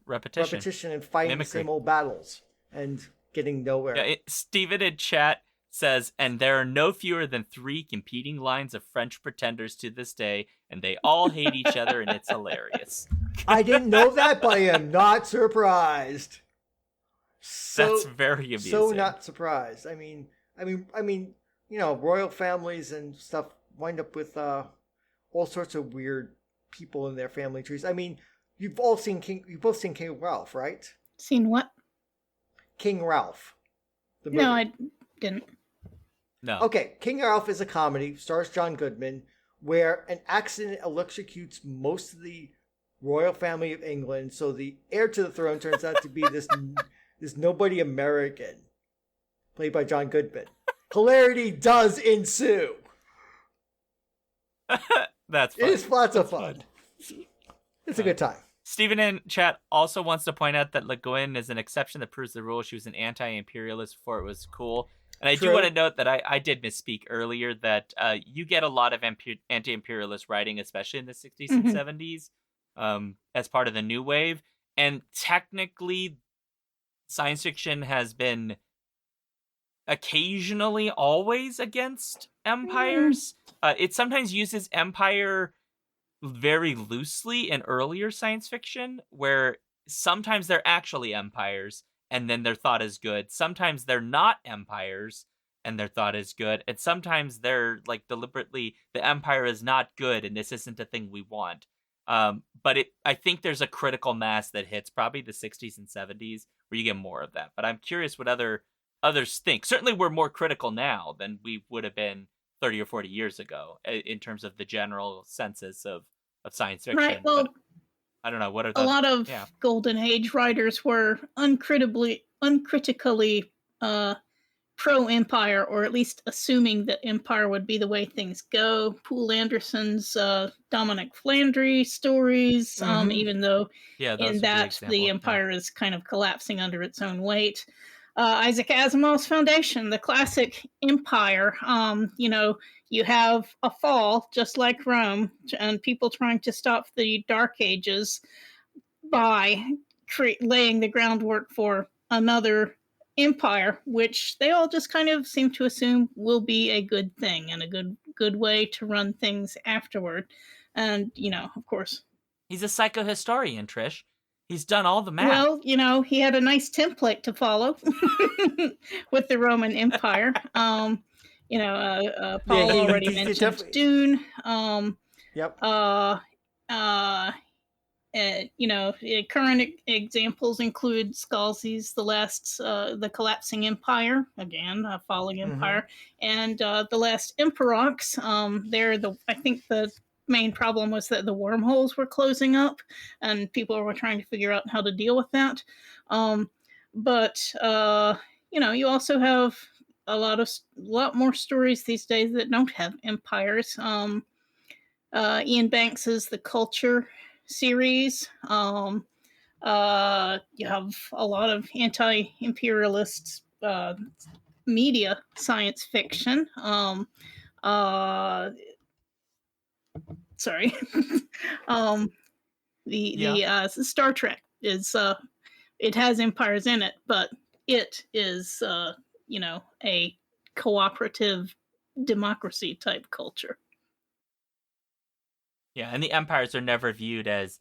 repetition and fighting mimicry. The same old battles and getting nowhere. Yeah, Steven in chat says, and there are no fewer than 3 competing lines of French pretenders to this day, and they all hate each other, and it's hilarious. I didn't know that, but I am not surprised. That's very amusing. So not surprised. I mean, royal families and stuff wind up with all sorts of weird people in their family trees. I mean, you've both seen King Ralph, right? Seen what? King Ralph. The movie. No, I didn't. No. Okay, King Ralph is a comedy, stars John Goodman, where an accident electrocutes most of the royal family of England. So the heir to the throne turns out to be this nobody American, played by John Goodman. Hilarity does ensue. That's fun. It's lots of fun. It's a good time. Stephen in chat also wants to point out that Le Guin is an exception that proves the rule. She was an anti-imperialist before it was cool. And I do want to note that I did misspeak earlier that you get a lot of anti-imperialist writing, especially in the 60s and 70s, as part of the New Wave. And technically, science fiction has been occasionally always against empires. It sometimes uses empire very loosely in earlier science fiction, where sometimes they're actually empires and then they're thought as good. Sometimes they're not empires and they're thought as good. And sometimes they're like deliberately, the empire is not good and this isn't a thing we want. But I think there's a critical mass that hits probably the 60s and 70s where you get more of that. But I'm curious what others think. Certainly we're more critical now than we would have been 30 or 40 years ago in terms of the general census of science fiction. Right, well, but I don't know. What are a lot of Golden Age writers were uncritically pro-empire, or at least assuming that empire would be the way things go. Poul Anderson's Dominic Flandry stories, even though in that the empire is kind of collapsing under its own weight. Isaac Asimov's Foundation, the classic empire. You have a fall, just like Rome, and people trying to stop the Dark Ages by laying the groundwork for another empire, which they all just kind of seem to assume will be a good thing and a good good way to run things afterward. And, of course. He's a psychohistorian, Trish. He's done all the math. Well, he had a nice template to follow with the Roman Empire. Paul already mentioned Dune. Yep. Current examples include Scalzi's The Collapsing Empire, again, a falling empire, and The Last Emperox. I think the main problem was that the wormholes were closing up, and people were trying to figure out how to deal with that. You also have a lot more stories these days that don't have empires. Ian Banks's The Culture series. You have a lot of anti-imperialist media science fiction. Sorry. Star Trek is it has empires in it, but it is a cooperative democracy type culture. Yeah, and the empires are never viewed as,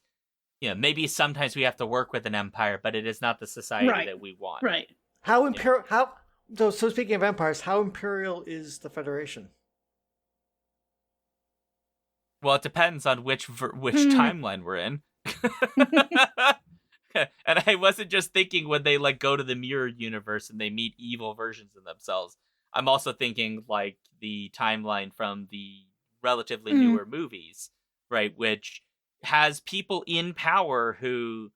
maybe sometimes we have to work with an empire, but it is not the society that we want. Right. So speaking of empires, how imperial is the Federation? Well, it depends on which timeline we're in. And I wasn't just thinking when they go to the mirror universe and they meet evil versions of themselves. I'm also thinking the timeline from the relatively newer movies, right? Which has people in power who,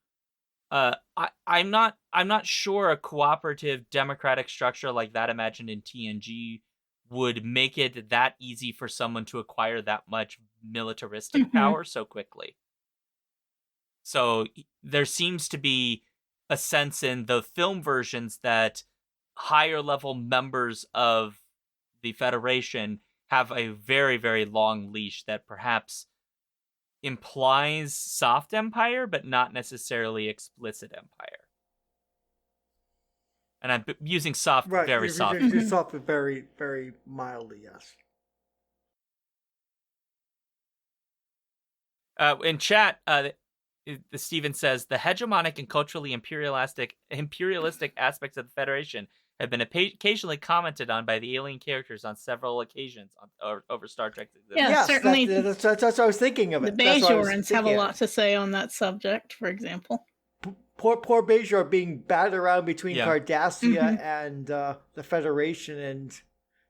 I'm not sure a cooperative democratic structure like that imagined in TNG would make it that easy for someone to acquire that much militaristic power so quickly. So there seems to be a sense in the film versions that higher level members of the Federation have a very, very long leash that perhaps implies soft empire, but not necessarily explicit empire. And I'm using soft, very soft. Soft, but very, very mildly, yes. In chat, Steven says, the hegemonic and culturally imperialistic aspects of the Federation have been occasionally commented on by the alien characters on several occasions over Star Trek. Yeah, certainly. That's what I was thinking of it. The Bajorans have a lot to say on that subject, for example. Poor Bajor being batted around between Cardassia and the Federation and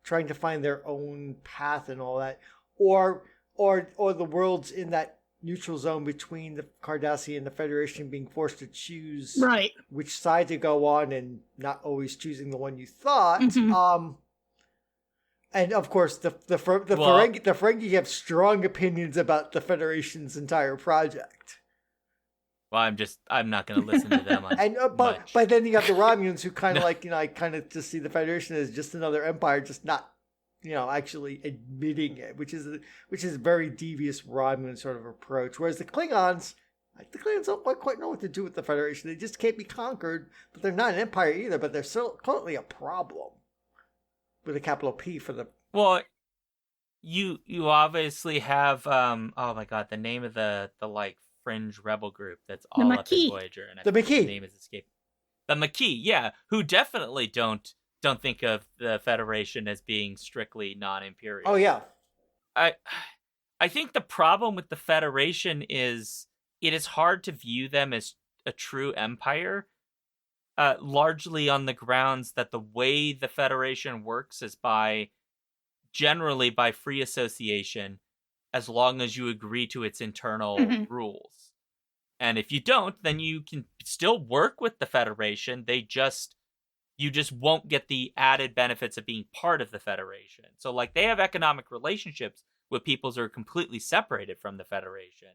trying to find their own path and all that, or the worlds in that neutral zone between the Cardassia and the Federation being forced to choose which side to go on and not always choosing the one you thought. And of course, the Ferengi have strong opinions about the Federation's entire project. Well, I'm not going to listen to them. But then you have the Romulans who kind of just see the Federation as just another empire, just not, actually admitting it, which is a very devious Romulan sort of approach. Whereas the Klingons don't quite know what to do with the Federation. They just can't be conquered, but they're not an empire either. But they're still currently a problem with a capital P for the. Well, you obviously have oh my god, the name of the fringe rebel group that's all up in Voyager, and the Maquis. The name is escaping. The Maquis, yeah, who definitely don't think of the Federation as being strictly non-imperial. Oh yeah, I think the problem with the Federation is it is hard to view them as a true empire, largely on the grounds that the way the Federation works is generally by free association, as long as you agree to its internal rules. And if you don't, then you can still work with the Federation. You just won't get the added benefits of being part of the Federation. So they have economic relationships with peoples who are completely separated from the Federation,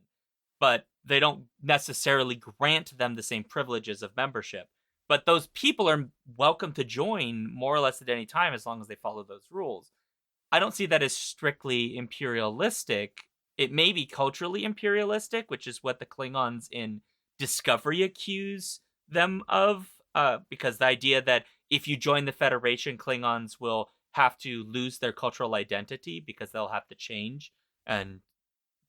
but they don't necessarily grant them the same privileges of membership. But those people are welcome to join more or less at any time as long as they follow those rules. I don't see that as strictly imperialistic. It may be culturally imperialistic, which is what the Klingons in Discovery accuse them of, because the idea that if you join the Federation, Klingons will have to lose their cultural identity because they'll have to change. And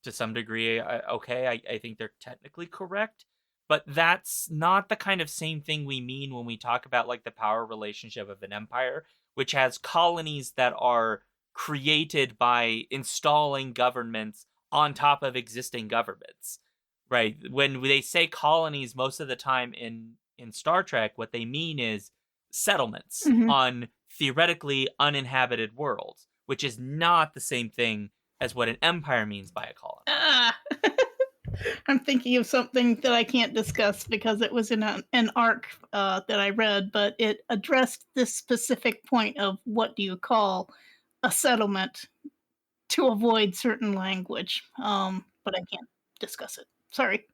to some degree, I think they're technically correct. But that's not the kind of same thing we mean when we talk about like the power relationship of an empire, which has colonies that are created by installing governments on top of existing governments, right? When they say colonies, most of the time in Star Trek, what they mean is settlements on theoretically uninhabited worlds, which is not the same thing as what an empire means by a colony. I'm thinking of something that I can't discuss because it was in an arc that I read, but it addressed this specific point of what do you call a settlement to avoid certain language. But I can't discuss it. Sorry.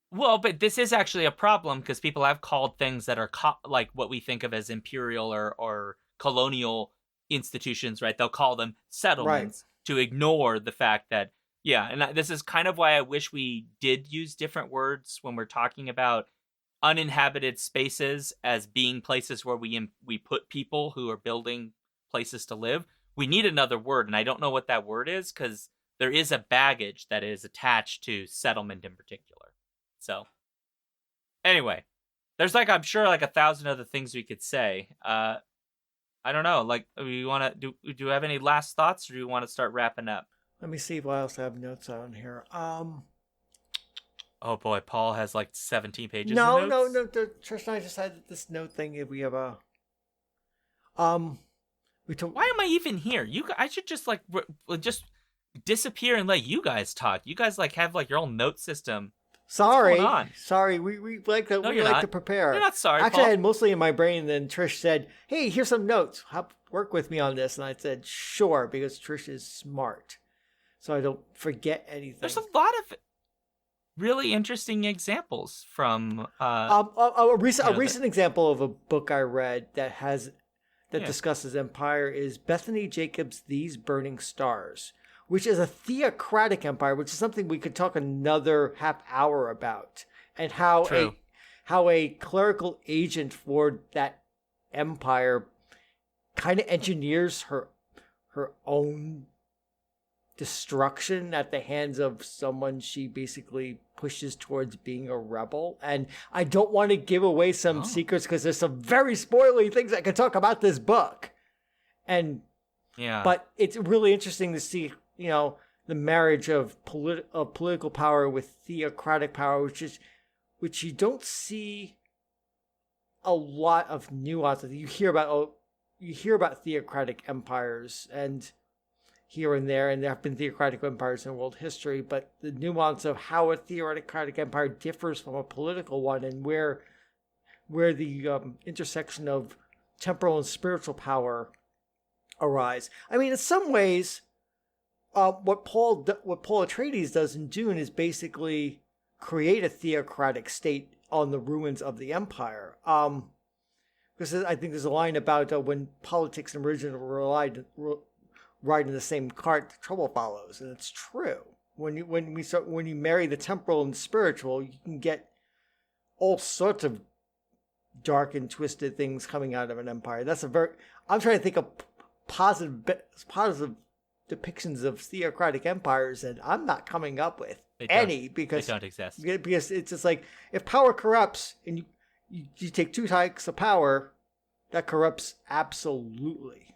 Well, but this is actually a problem because people have called things that are like what we think of as imperial or colonial institutions, right? They'll call them settlements to ignore the fact that, yeah, and this is kind of why I wish we did use different words when we're talking about uninhabited spaces as being places where we put people who are building places to live. We need another word, and I don't know what that word is because there is a baggage that is attached to settlement in particular. So, anyway, there's I'm sure 1,000 other things we could say. I don't know. We want to do we have any last thoughts, or do you want to start wrapping up? Let me see if I also have notes on here. Oh boy, Paul has 17 pages. No. of notes. No. Trish and I decided this note thing. If we have a Why am I even here? I should just just disappear and let you guys talk. You guys have your own note system. Sorry. We like to to prepare. You're not sorry. Actually, Paul. I had mostly in my brain. And then Trish said, "Hey, here's some notes. Work with me on this." And I said, "Sure," because Trish is smart, so I don't forget anything. There's a lot of really interesting examples from a recent example of a book I read that discusses empire is Bethany Jacobs' These Burning Stars, which is a theocratic empire, which is something we could talk another half hour about, and how a clerical agent for that empire kind of engineers her own destruction at the hands of someone she basically pushes towards being a rebel. And I don't want to give away some secrets because there's some very spoilery things I could talk about this book. And but it's really interesting to see, the marriage of political power with theocratic power, which you don't see a lot of nuance. You hear about theocratic empires and here and there have been theocratic empires in world history, but the nuance of how a theocratic empire differs from a political one and where the intersection of temporal and spiritual power arise. I mean, in some ways, what Paul Atreides does in Dune is basically create a theocratic state on the ruins of the empire. Because I think there's a line about when politics and religion ride in the same cart, trouble follows, and it's true. When you marry the temporal and spiritual, you can get all sorts of dark and twisted things coming out of an empire. I'm trying to think of positive depictions of theocratic empires, and I'm not coming up with any because they don't exist. Because it's just if power corrupts and you take two types of power, that corrupts absolutely.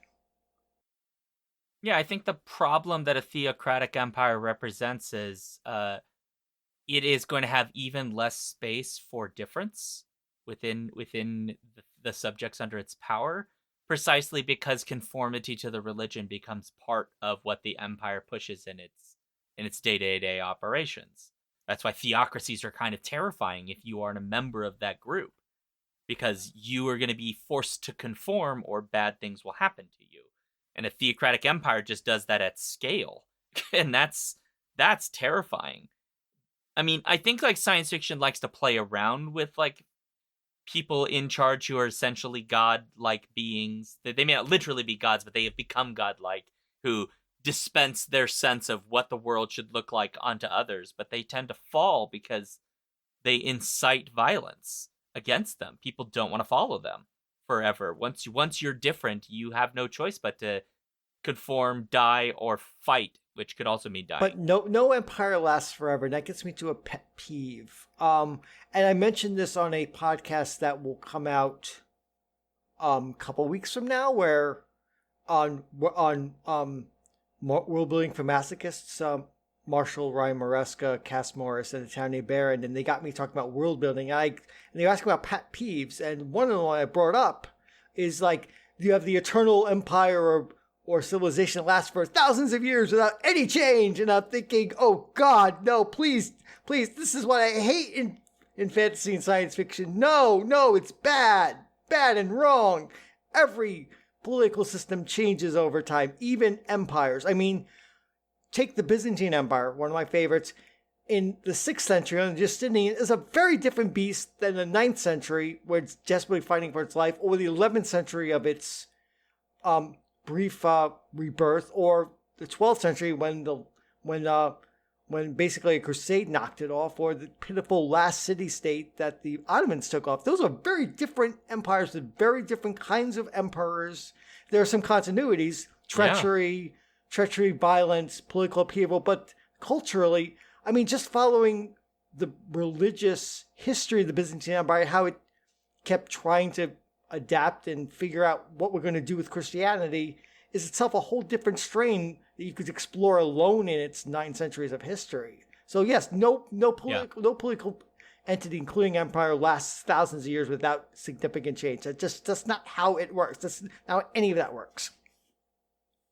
Yeah, I think the problem that a theocratic empire represents is it is going to have even less space for difference within the subjects under its power, precisely because conformity to the religion becomes part of what the empire pushes in its day-to-day operations. That's why theocracies are kind of terrifying if you aren't a member of that group, because you are going to be forced to conform or bad things will happen to you. And a theocratic empire just does that at scale. And that's terrifying. I mean, I think science fiction likes to play around with people in charge who are essentially god-like beings. They may not literally be gods, but they have become godlike, who dispense their sense of what the world should look like onto others. But they tend to fall because they incite violence against them. People don't want to follow them forever. Once you're different, you have no choice but to conform, die, or fight, which could also mean dying. But no empire lasts forever. And that gets me to a pet peeve. And I mentioned this on a podcast that will come out a couple weeks from now, where on World Building for Masochists, Marshall, Ryan Maresca, Cass Morris, and Tanya Barron, and they got me talking about world building. And they were asking about pet peeves, and one of them I brought up is like, you have the eternal empire or civilization that lasts for thousands of years without any change. And I'm thinking, oh God, no, please, this is what I hate in fantasy and science fiction. No, it's bad and wrong. Every political system changes over time, even empires. I mean, take the Byzantine Empire, one of my favorites. In the 6th century, Justinian is a very different beast than the 9th century, where it's desperately fighting for its life, or the 11th century of its brief rebirth, or the 12th century when basically a crusade knocked it off, or the pitiful last city-state that the Ottomans took off. Those are very different empires with very different kinds of emperors. There are some continuities, treachery, violence, political upheaval, but culturally, I mean, just following the religious history of the Byzantine Empire, how it kept trying to adapt and figure out what we're going to do with Christianity, is itself a whole different strain that you could explore alone in its 9 centuries of history. So yes, no political entity, including empire, lasts thousands of years without significant change. That's not how it works. That's not how any of that works.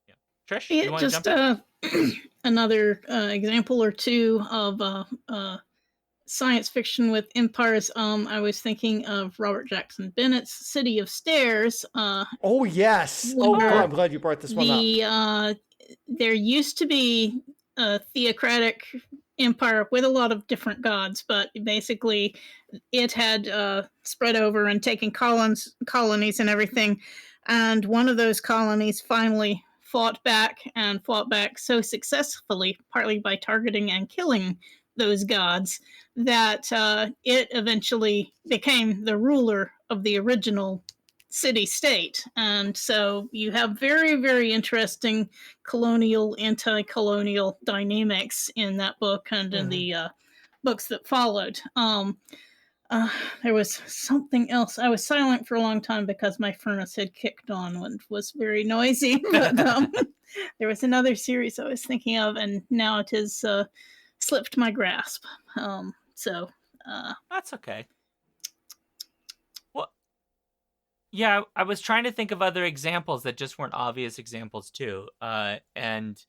Yeah. Trish, you want to jump in? Another example or two of science fiction with empires. I was thinking of Robert Jackson Bennett's City of Stairs. Oh yes. Oh, I'm glad you brought this one up. There used to be a theocratic empire with a lot of different gods, but basically it had spread over and taken colonies and everything. And one of those colonies finally fought back so successfully, partly by targeting and killing those gods, that it eventually became the ruler of the original city-state. And so you have very, very interesting colonial, anti-colonial dynamics in that book and in the books that followed. There was something else. I was silent for a long time because my furnace had kicked on and was very noisy. But there was another series I was thinking of, and now it has slipped my grasp. That's okay. Well, yeah, I was trying to think of other examples that just weren't obvious examples too. And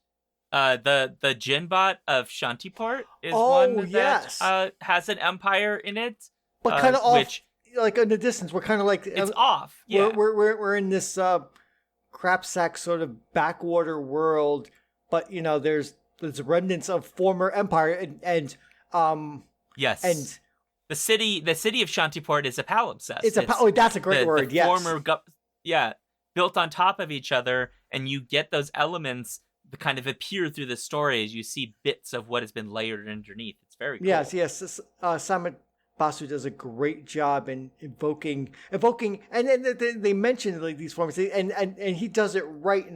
the Jinbot of Shantiport is one that has an empire in it. But kind of off, like in the distance, we're kind of like it's off. Yeah, we're in this crapsack sort of backwater world, but there's remnants of former empire and yes, and the city of Shantiport is a palimpsest. That's a great word. The former built on top of each other, and you get those elements that kind of appear through the story as you see bits of what has been layered underneath. It's very cool. Yes. Samit Basu does a great job in evoking, and they mention like these forms, and he does it right,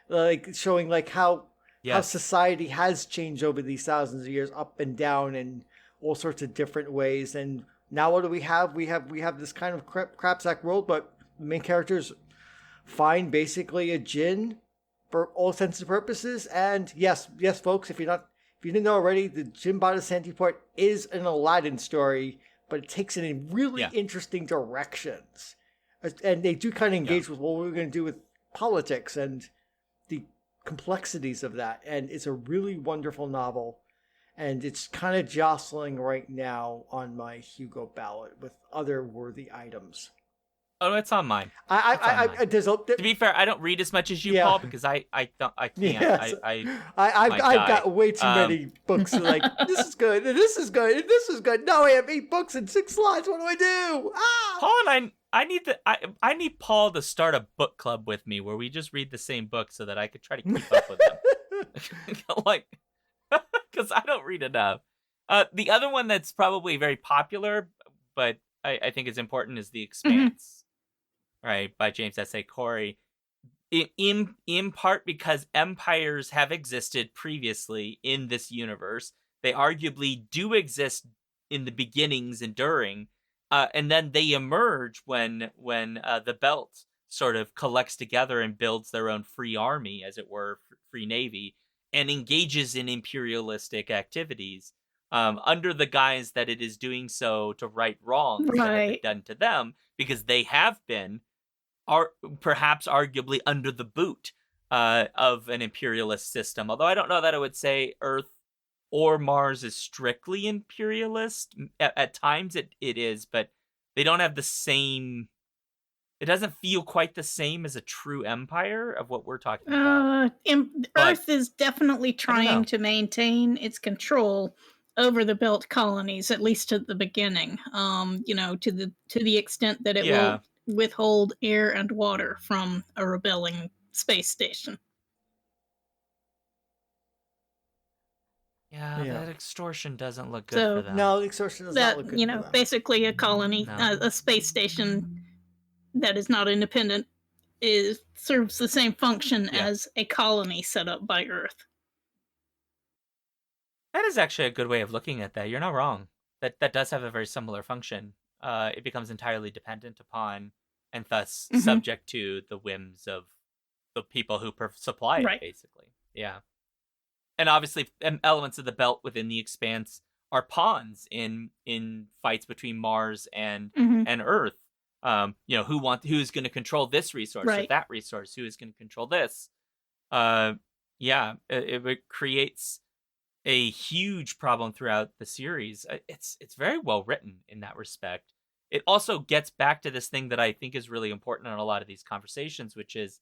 like showing like how society has changed over these thousands of years, up and down, and all sorts of different ways. And now what do we have? We have this kind of crapsack world, but the main characters find basically a djinn for all intents and purposes. And yes, folks, if you didn't know already, the Jinbot of Shantiport is an Aladdin story, but it takes it in really interesting directions. And they do kind of engage with what we're going to do with politics and the complexities of that. And it's a really wonderful novel. And it's kind of jostling right now on my Hugo ballot with other worthy items. Oh, it's on mine. To be fair, I don't read as much as you, Paul, because I can't. Yes. I've got way too many books. Like this is good, and this is good, and this is good. Now I have 8 books and 6 slides. What do I do? Paul and I need Paul to start a book club with me where we just read the same book so that I could try to keep up with him. Like, because I don't read enough. The other one that's probably very popular, but I think is important, is The Expanse. right, by James S.A. Corey, in part because empires have existed previously in this universe. They arguably do exist in the beginnings and during, and then they emerge when the Belt sort of collects together and builds their own free army, as it were, free navy, and engages in imperialistic activities under the guise that it is doing so to right wrongs that have been done to them, because they have been, are perhaps arguably under the boot of an imperialist system. Although I don't know that I would say Earth or Mars is strictly imperialist. At times it is, but they don't have the same... It doesn't feel quite the same as a true empire of what we're talking about. Earth is definitely trying to maintain its control over the Belt colonies, at least at the beginning. To the extent that it will withhold air and water from a rebelling space station. Yeah, that extortion doesn't look good for them. No, extortion does not look good for them. Basically a colony, a space station that is not independent, serves the same function as a colony set up by Earth. That is actually a good way of looking at that. You're not wrong. That does have a very similar function. It becomes entirely dependent upon and thus subject to the whims of the people who supply it, basically. Yeah. And obviously, elements of the Belt within the Expanse are pawns in fights between Mars and Earth. Who's going to control this resource or that resource? Who is going to control this? It creates a huge problem throughout the series. It's very well written in that respect. It also gets back to this thing that I think is really important in a lot of these conversations, which is,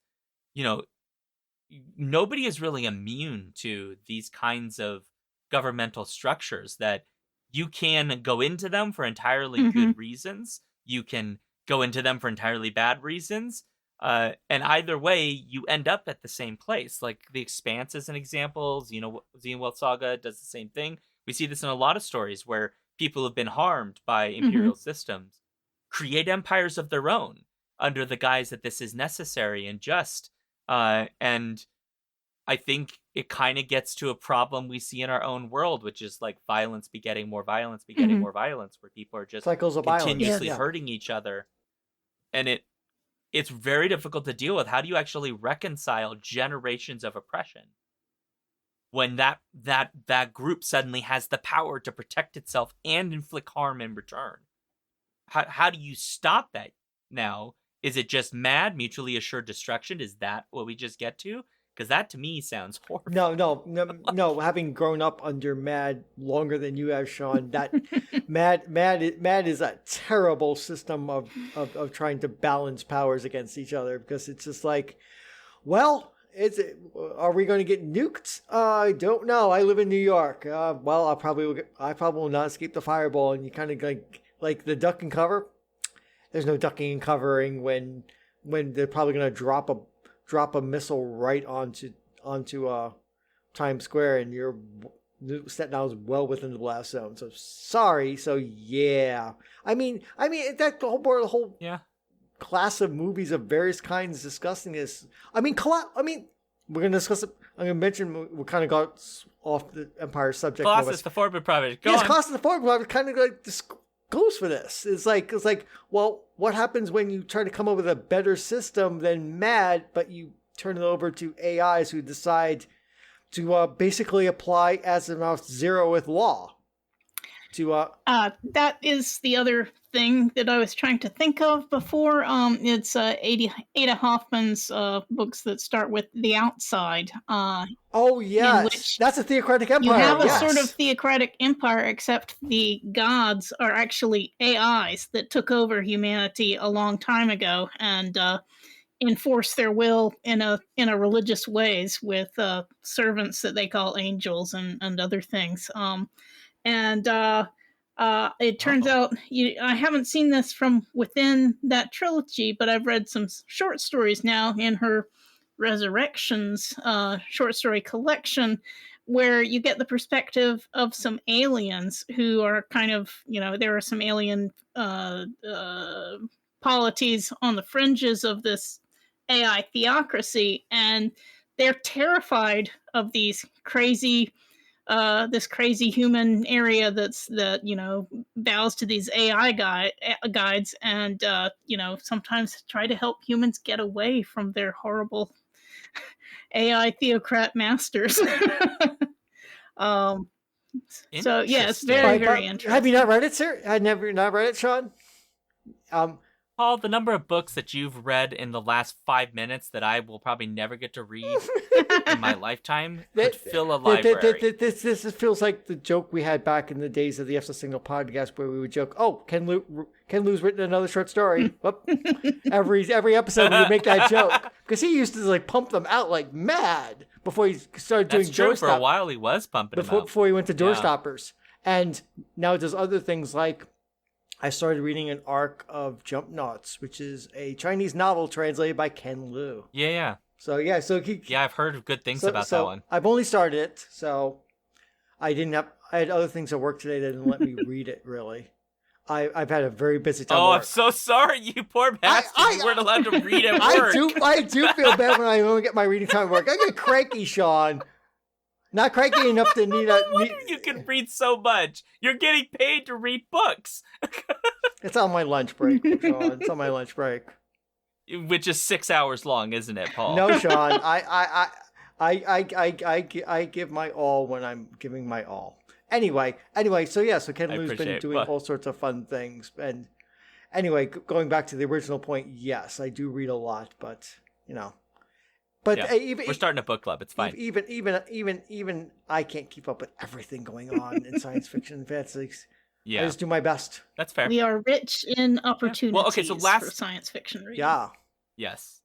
nobody is really immune to these kinds of governmental structures, that you can go into them for entirely good reasons. You can go into them for entirely bad reasons. And either way, you end up at the same place. Like The Expanse is an example. Xenowelt Saga does the same thing. We see this in a lot of stories where people have been harmed by imperial systems, create empires of their own under the guise that this is necessary and just. And I think it kind of gets to a problem we see in our own world, which is like violence begetting more violence, begetting more violence, where people are just continuously hurting each other. And it's very difficult to deal with. How do you actually reconcile generations of oppression when that group suddenly has the power to protect itself and inflict harm in return? How do you stop that now? Is it just mad, mutually assured destruction? Is that what we just get to? Because that to me sounds horrible. No. Having grown up under MAD longer than you have, Sean, that MAD is a terrible system of trying to balance powers against each other, because it's just like, well, are we going to get nuked? I don't know. I live in New York. Well, I probably will not escape the fireball. And you kind of like the duck and cover. There's no ducking and covering when they're probably going to drop a missile right onto Times Square, and your Staten Island is well within the blast zone. So sorry. So yeah, I mean that the whole class of movies of various kinds discussing this. I mean, we're gonna discuss it. I'm gonna mention we kind of got off the Empire subject. Colossus, the Forbidden Prophet. Colossus, the Forbidden Prophet, kind of like this goes for this. It's like, well, what happens when you try to come up with a better system than MAD, but you turn it over to AIs who decide to basically apply Asimov's zeroth law to that is the other thing that I was trying to think of before. It's Ada Hoffman's books that start with The Outside. Oh yes, that's a theocratic empire. You have a sort of theocratic empire, except the gods are actually AIs that took over humanity a long time ago and enforce their will in a religious ways with servants that they call angels and other things. It turns out, I haven't seen this from within that trilogy, but I've read some short stories now in her Resurrections short story collection, where you get the perspective of some aliens who are kind of, there are some alien polities on the fringes of this AI theocracy, and they're terrified of these crazy this crazy human area that bows to these AI guides, and sometimes try to help humans get away from their horrible AI theocrat masters. So yeah, it's very interesting. Have you not read it, sir? Had never not read it, Sean? Paul, the number of books that you've read in the last 5 minutes that I will probably never get to read in my lifetime could fill a library. This feels like the joke we had back in the days of the F Single podcast, where we would joke, "Oh, Ken Liu's written another short story." every episode we would make that joke because he used to pump them out like mad before he started doing. That's true. For a while, he was pumping them out before he went to Doorstoppers, and now it does other things like. I started reading an arc of Jump Knots, which is a Chinese novel translated by Ken Liu. Yeah. So I've heard good things about that one. I've only started it, so I had other things at work today that didn't let me read it. Really, I've had a very busy time. Oh, I'm so sorry, you poor bastard. You weren't allowed to read at work. I do feel bad when I only get my reading time at work. I get cranky, Sean. Not cranky enough to need a... You can read so much. You're getting paid to read books. It's on my lunch break, Sean. It's on my lunch break. Which is 6 hours long, isn't it, Paul? No, Sean. I give my all when I'm giving my all. Anyway, so Ken Liu's been doing all sorts of fun things. And anyway, going back to the original point, yes, I do read a lot, but, But we're starting a book club. It's fine. Even I can't keep up with everything going on in science fiction and fantasy. Yeah, I just do my best. That's fair. We are rich in opportunities for science fiction reading. Yeah. Yes.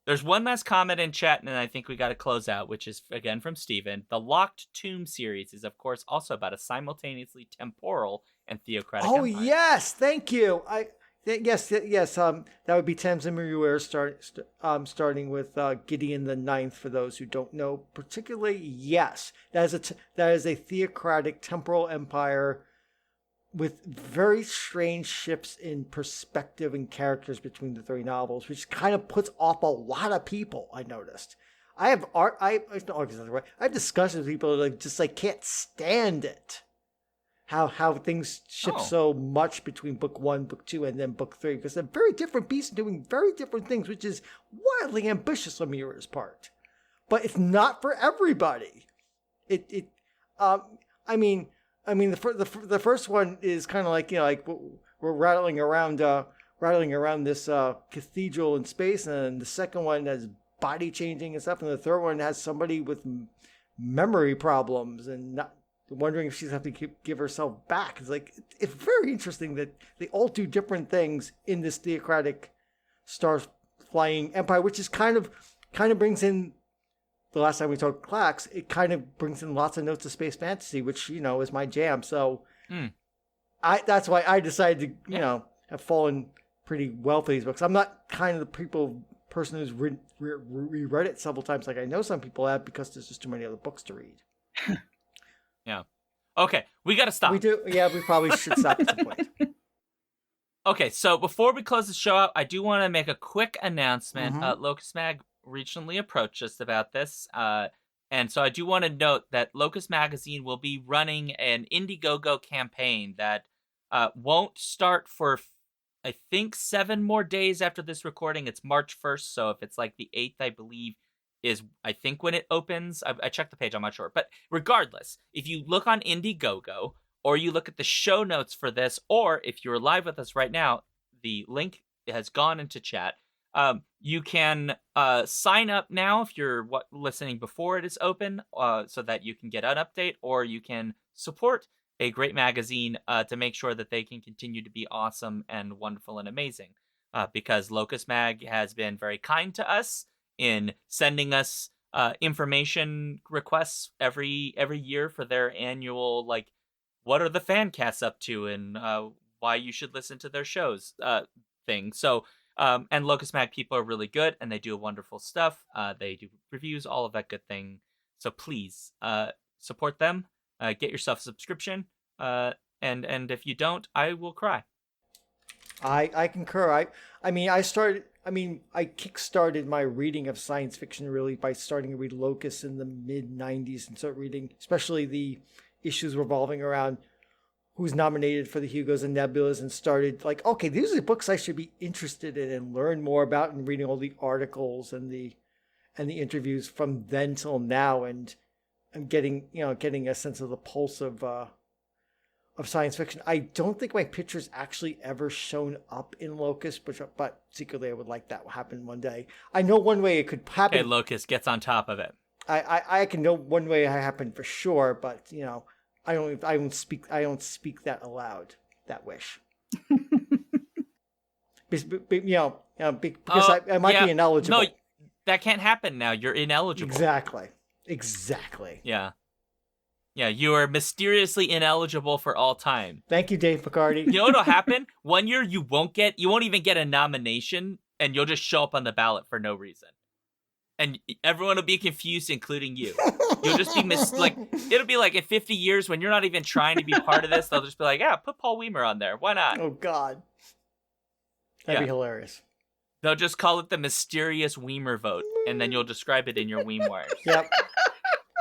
There's one last comment in chat, and I think we got to close out, which is again from Steven. The Locked Tomb series is, of course, also about a simultaneously temporal and theocratic empire. Yes, thank you. Yes. That would be Tamsin Muir starting with Gideon the Ninth. For those who don't know, particularly, yes, that is a theocratic temporal empire with very strange shifts in perspective and characters between the three novels, which kind of puts off a lot of people. I noticed. I've discussed with people that can't stand it. How things shift so much between book 1, book 2, and then book 3, because they're very different beasts doing very different things, which is wildly ambitious on Muir's part. But it's not for everybody. The first one is kind of we're rattling around this cathedral in space, and the second one has body changing and stuff, and the third one has somebody with memory problems and not. Wondering if she's have to give herself back. It's very interesting that they all do different things in this theocratic star-flying empire, which is kind of brings in, the last time we talked Clax, it kind of brings in lots of notes of space fantasy, which, is my jam. So that's why I decided to, have fallen pretty well for these books. I'm not kind of the person who's reread it several times like I know some people have, because there's just too many other books to read. Yeah. Okay, we got to stop. We do. Yeah, we probably should stop at some point. Okay, so before we close the show out, I do want to make a quick announcement. Locust Mag recently approached us about this. And so I do want to note that Locust Magazine will be running an Indiegogo campaign that won't start for, I think, 7 more days after this recording. It's March 1st, so if it's the 8th, I believe, is I think when it opens. I checked the page, I'm not sure. But regardless, if you look on Indiegogo, or you look at the show notes for this, or if you're live with us right now, the link has gone into chat. You can sign up now if you're listening before it is open, so that you can get an update, or you can support a great magazine to make sure that they can continue to be awesome and wonderful and amazing. Because Locust Mag has been very kind to us in sending us information requests every year for their annual, what are the fan casts up to, and why you should listen to their shows thing. So and Locust Mag people are really good, and they do wonderful stuff. They do reviews, all of that good thing. So please support them. Get yourself a subscription. And if you don't, I will cry. I concur. I kickstarted my reading of science fiction really by starting to read Locus in the mid 90s and start reading especially the issues revolving around who's nominated for the Hugos and Nebulas, and started like, okay, these are books I should be interested in and learn more about, and reading all the articles and the interviews from then till now, and I'm getting a sense of the pulse of science fiction. I don't think my picture's actually ever shown up in Locus, but secretly I would like that to happen one day. I know one way it could happen. Okay, Locus gets on top of it. I can know one way it happen for sure, but I don't speak that aloud. That wish. because I might be ineligible. No, that can't happen now. You're ineligible. Exactly. Yeah. Yeah, you are mysteriously ineligible for all time. Thank you, Dave Picardi. You know what'll happen? 1 year you won't even get a nomination, and you'll just show up on the ballot for no reason. And everyone will be confused, including you. You'll just be it'll be like in 50 years when you're not even trying to be part of this, they'll just be like, yeah, put Paul Weimer on there. Why not? Oh, God. That'd be hilarious. They'll just call it the mysterious Weimer vote, and then you'll describe it in your Weimwires. Yep.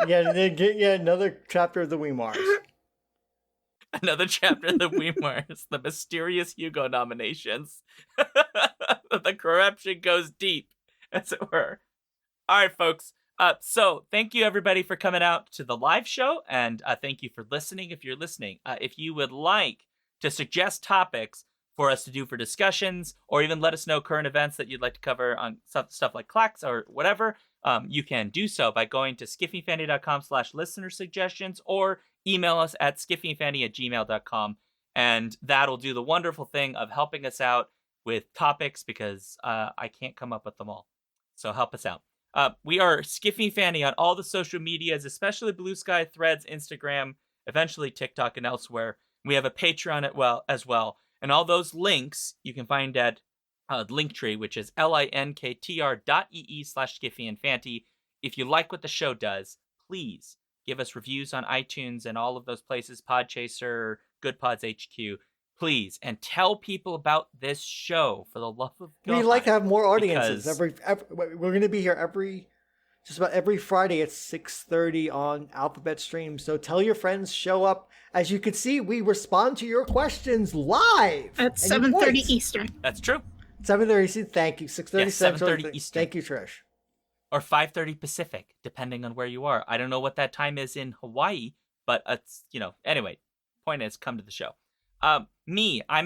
Yeah, and then get another chapter of the Weimars. Another chapter of the Weimars. The mysterious Hugo nominations. The corruption goes deep, as it were. All right, folks. So thank you, everybody, for coming out to the live show, and thank you for listening if you're listening. If you would like to suggest topics for us to do for discussions, or even let us know current events that you'd like to cover on stuff like Clacks or whatever, you can do so by going to skiffyfanny.com/listener suggestions, or email us at skiffyfanny@gmail.com, and that'll do the wonderful thing of helping us out with topics, because I can't come up with them all. So help us out. We are Skiffy Fanny on all the social medias, especially Blue Sky, Threads, Instagram, eventually TikTok, and elsewhere. We have a Patreon as well. And all those links you can find at Linktree, which is linktr.ee/SkiffyandFanty. If you like what the show does, please give us reviews on iTunes and all of those places, Podchaser, Good Pods HQ. Please, and tell people about this show, for the love of God. We'd like to have more audiences. Every we're going to be here just about every Friday at 6:30 on Alphabet Stream. So tell your friends, show up. As you can see, we respond to your questions live at 7:30 Eastern. That's true. 7:30 Eastern. Thank you. 6:30 Central. 7:30 Eastern. Thank you, Trish. Or 5:30 Pacific, depending on where you are. I don't know what that time is in Hawaii, but it's Anyway, point is, come to the show. I'm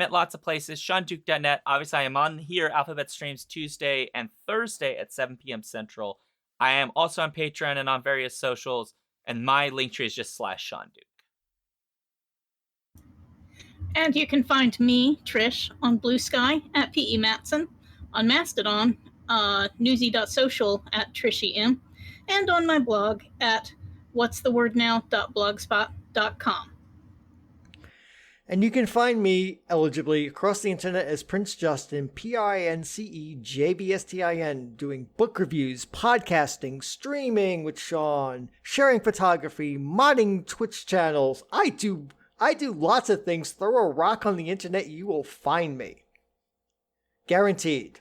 at lots of places. SeanDuke.net. Obviously, I am on here. Alphabet Streams Tuesday and Thursday at 7 p.m. Central. I am also on Patreon and on various socials, and my link tree is just /SeanDuke. And you can find me, Trish, on Blue Sky at PE Matson, on Mastodon, newsy.social at TrishyM, and on my blog at whatsthewordnow.blogspot.com. And you can find me eligibly across the internet as Prince Justin, PINCEJBSTIN, doing book reviews, podcasting, streaming with Sean, sharing photography, modding Twitch channels. I do lots of things. Throw a rock on the internet, you will find me. Guaranteed.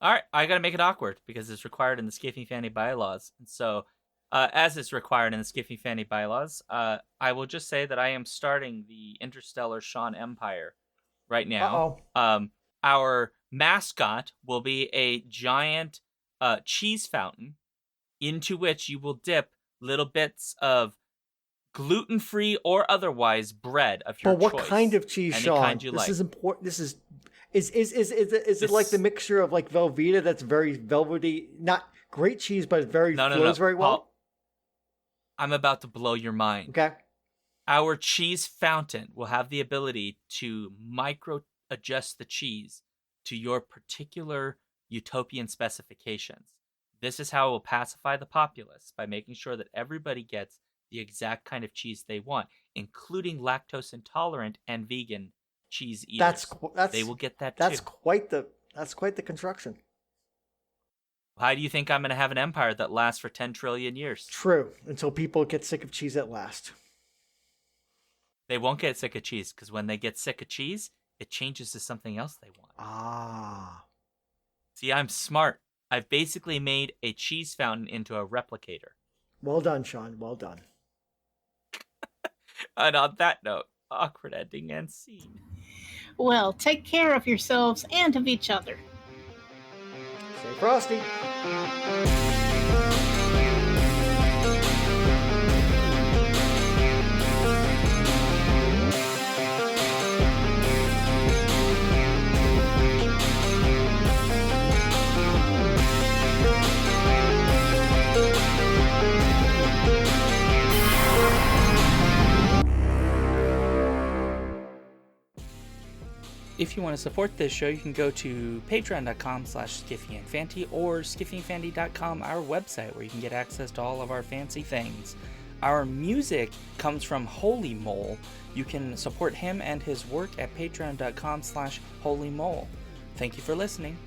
All right, I got to make it awkward because it's required in the Skiffy Fanny bylaws. And so, as is required in the Skiffy Fanny bylaws, I will just say that I am starting the Interstellar Sean Empire right now. Uh-oh. Our mascot will be a giant cheese fountain into which you will dip little bits of gluten-free or otherwise bread of your choice. But what kind of cheese, Sean? This is important. This is it like the mixture of like Velveeta that's very velvety, not great cheese, but very flows very well? Paul, I'm about to blow your mind. Okay. Our cheese fountain will have the ability to micro-adjust the cheese to your particular utopian specifications. This is how it will pacify the populace by making sure that everybody gets the exact kind of cheese they want, including lactose intolerant and vegan cheese eaters. They will get that too. That's quite the construction. How do you think I'm going to have an empire that lasts for 10 trillion years? True, until people get sick of cheese at last. They won't get sick of cheese, because when they get sick of cheese, it changes to something else they want. Ah. See, I'm smart. I've basically made a cheese fountain into a replicator. Well done, Sean. Well done. And on that note, awkward ending and scene. Well, take care of yourselves and of each other. Stay frosty. If you want to support this show, you can go to patreon.com/skiffyandfanty or skiffyandfanty.com, our website, where you can get access to all of our fancy things. Our music comes from Holy Mole. You can support him and his work at patreon.com/holymole. Thank you for listening.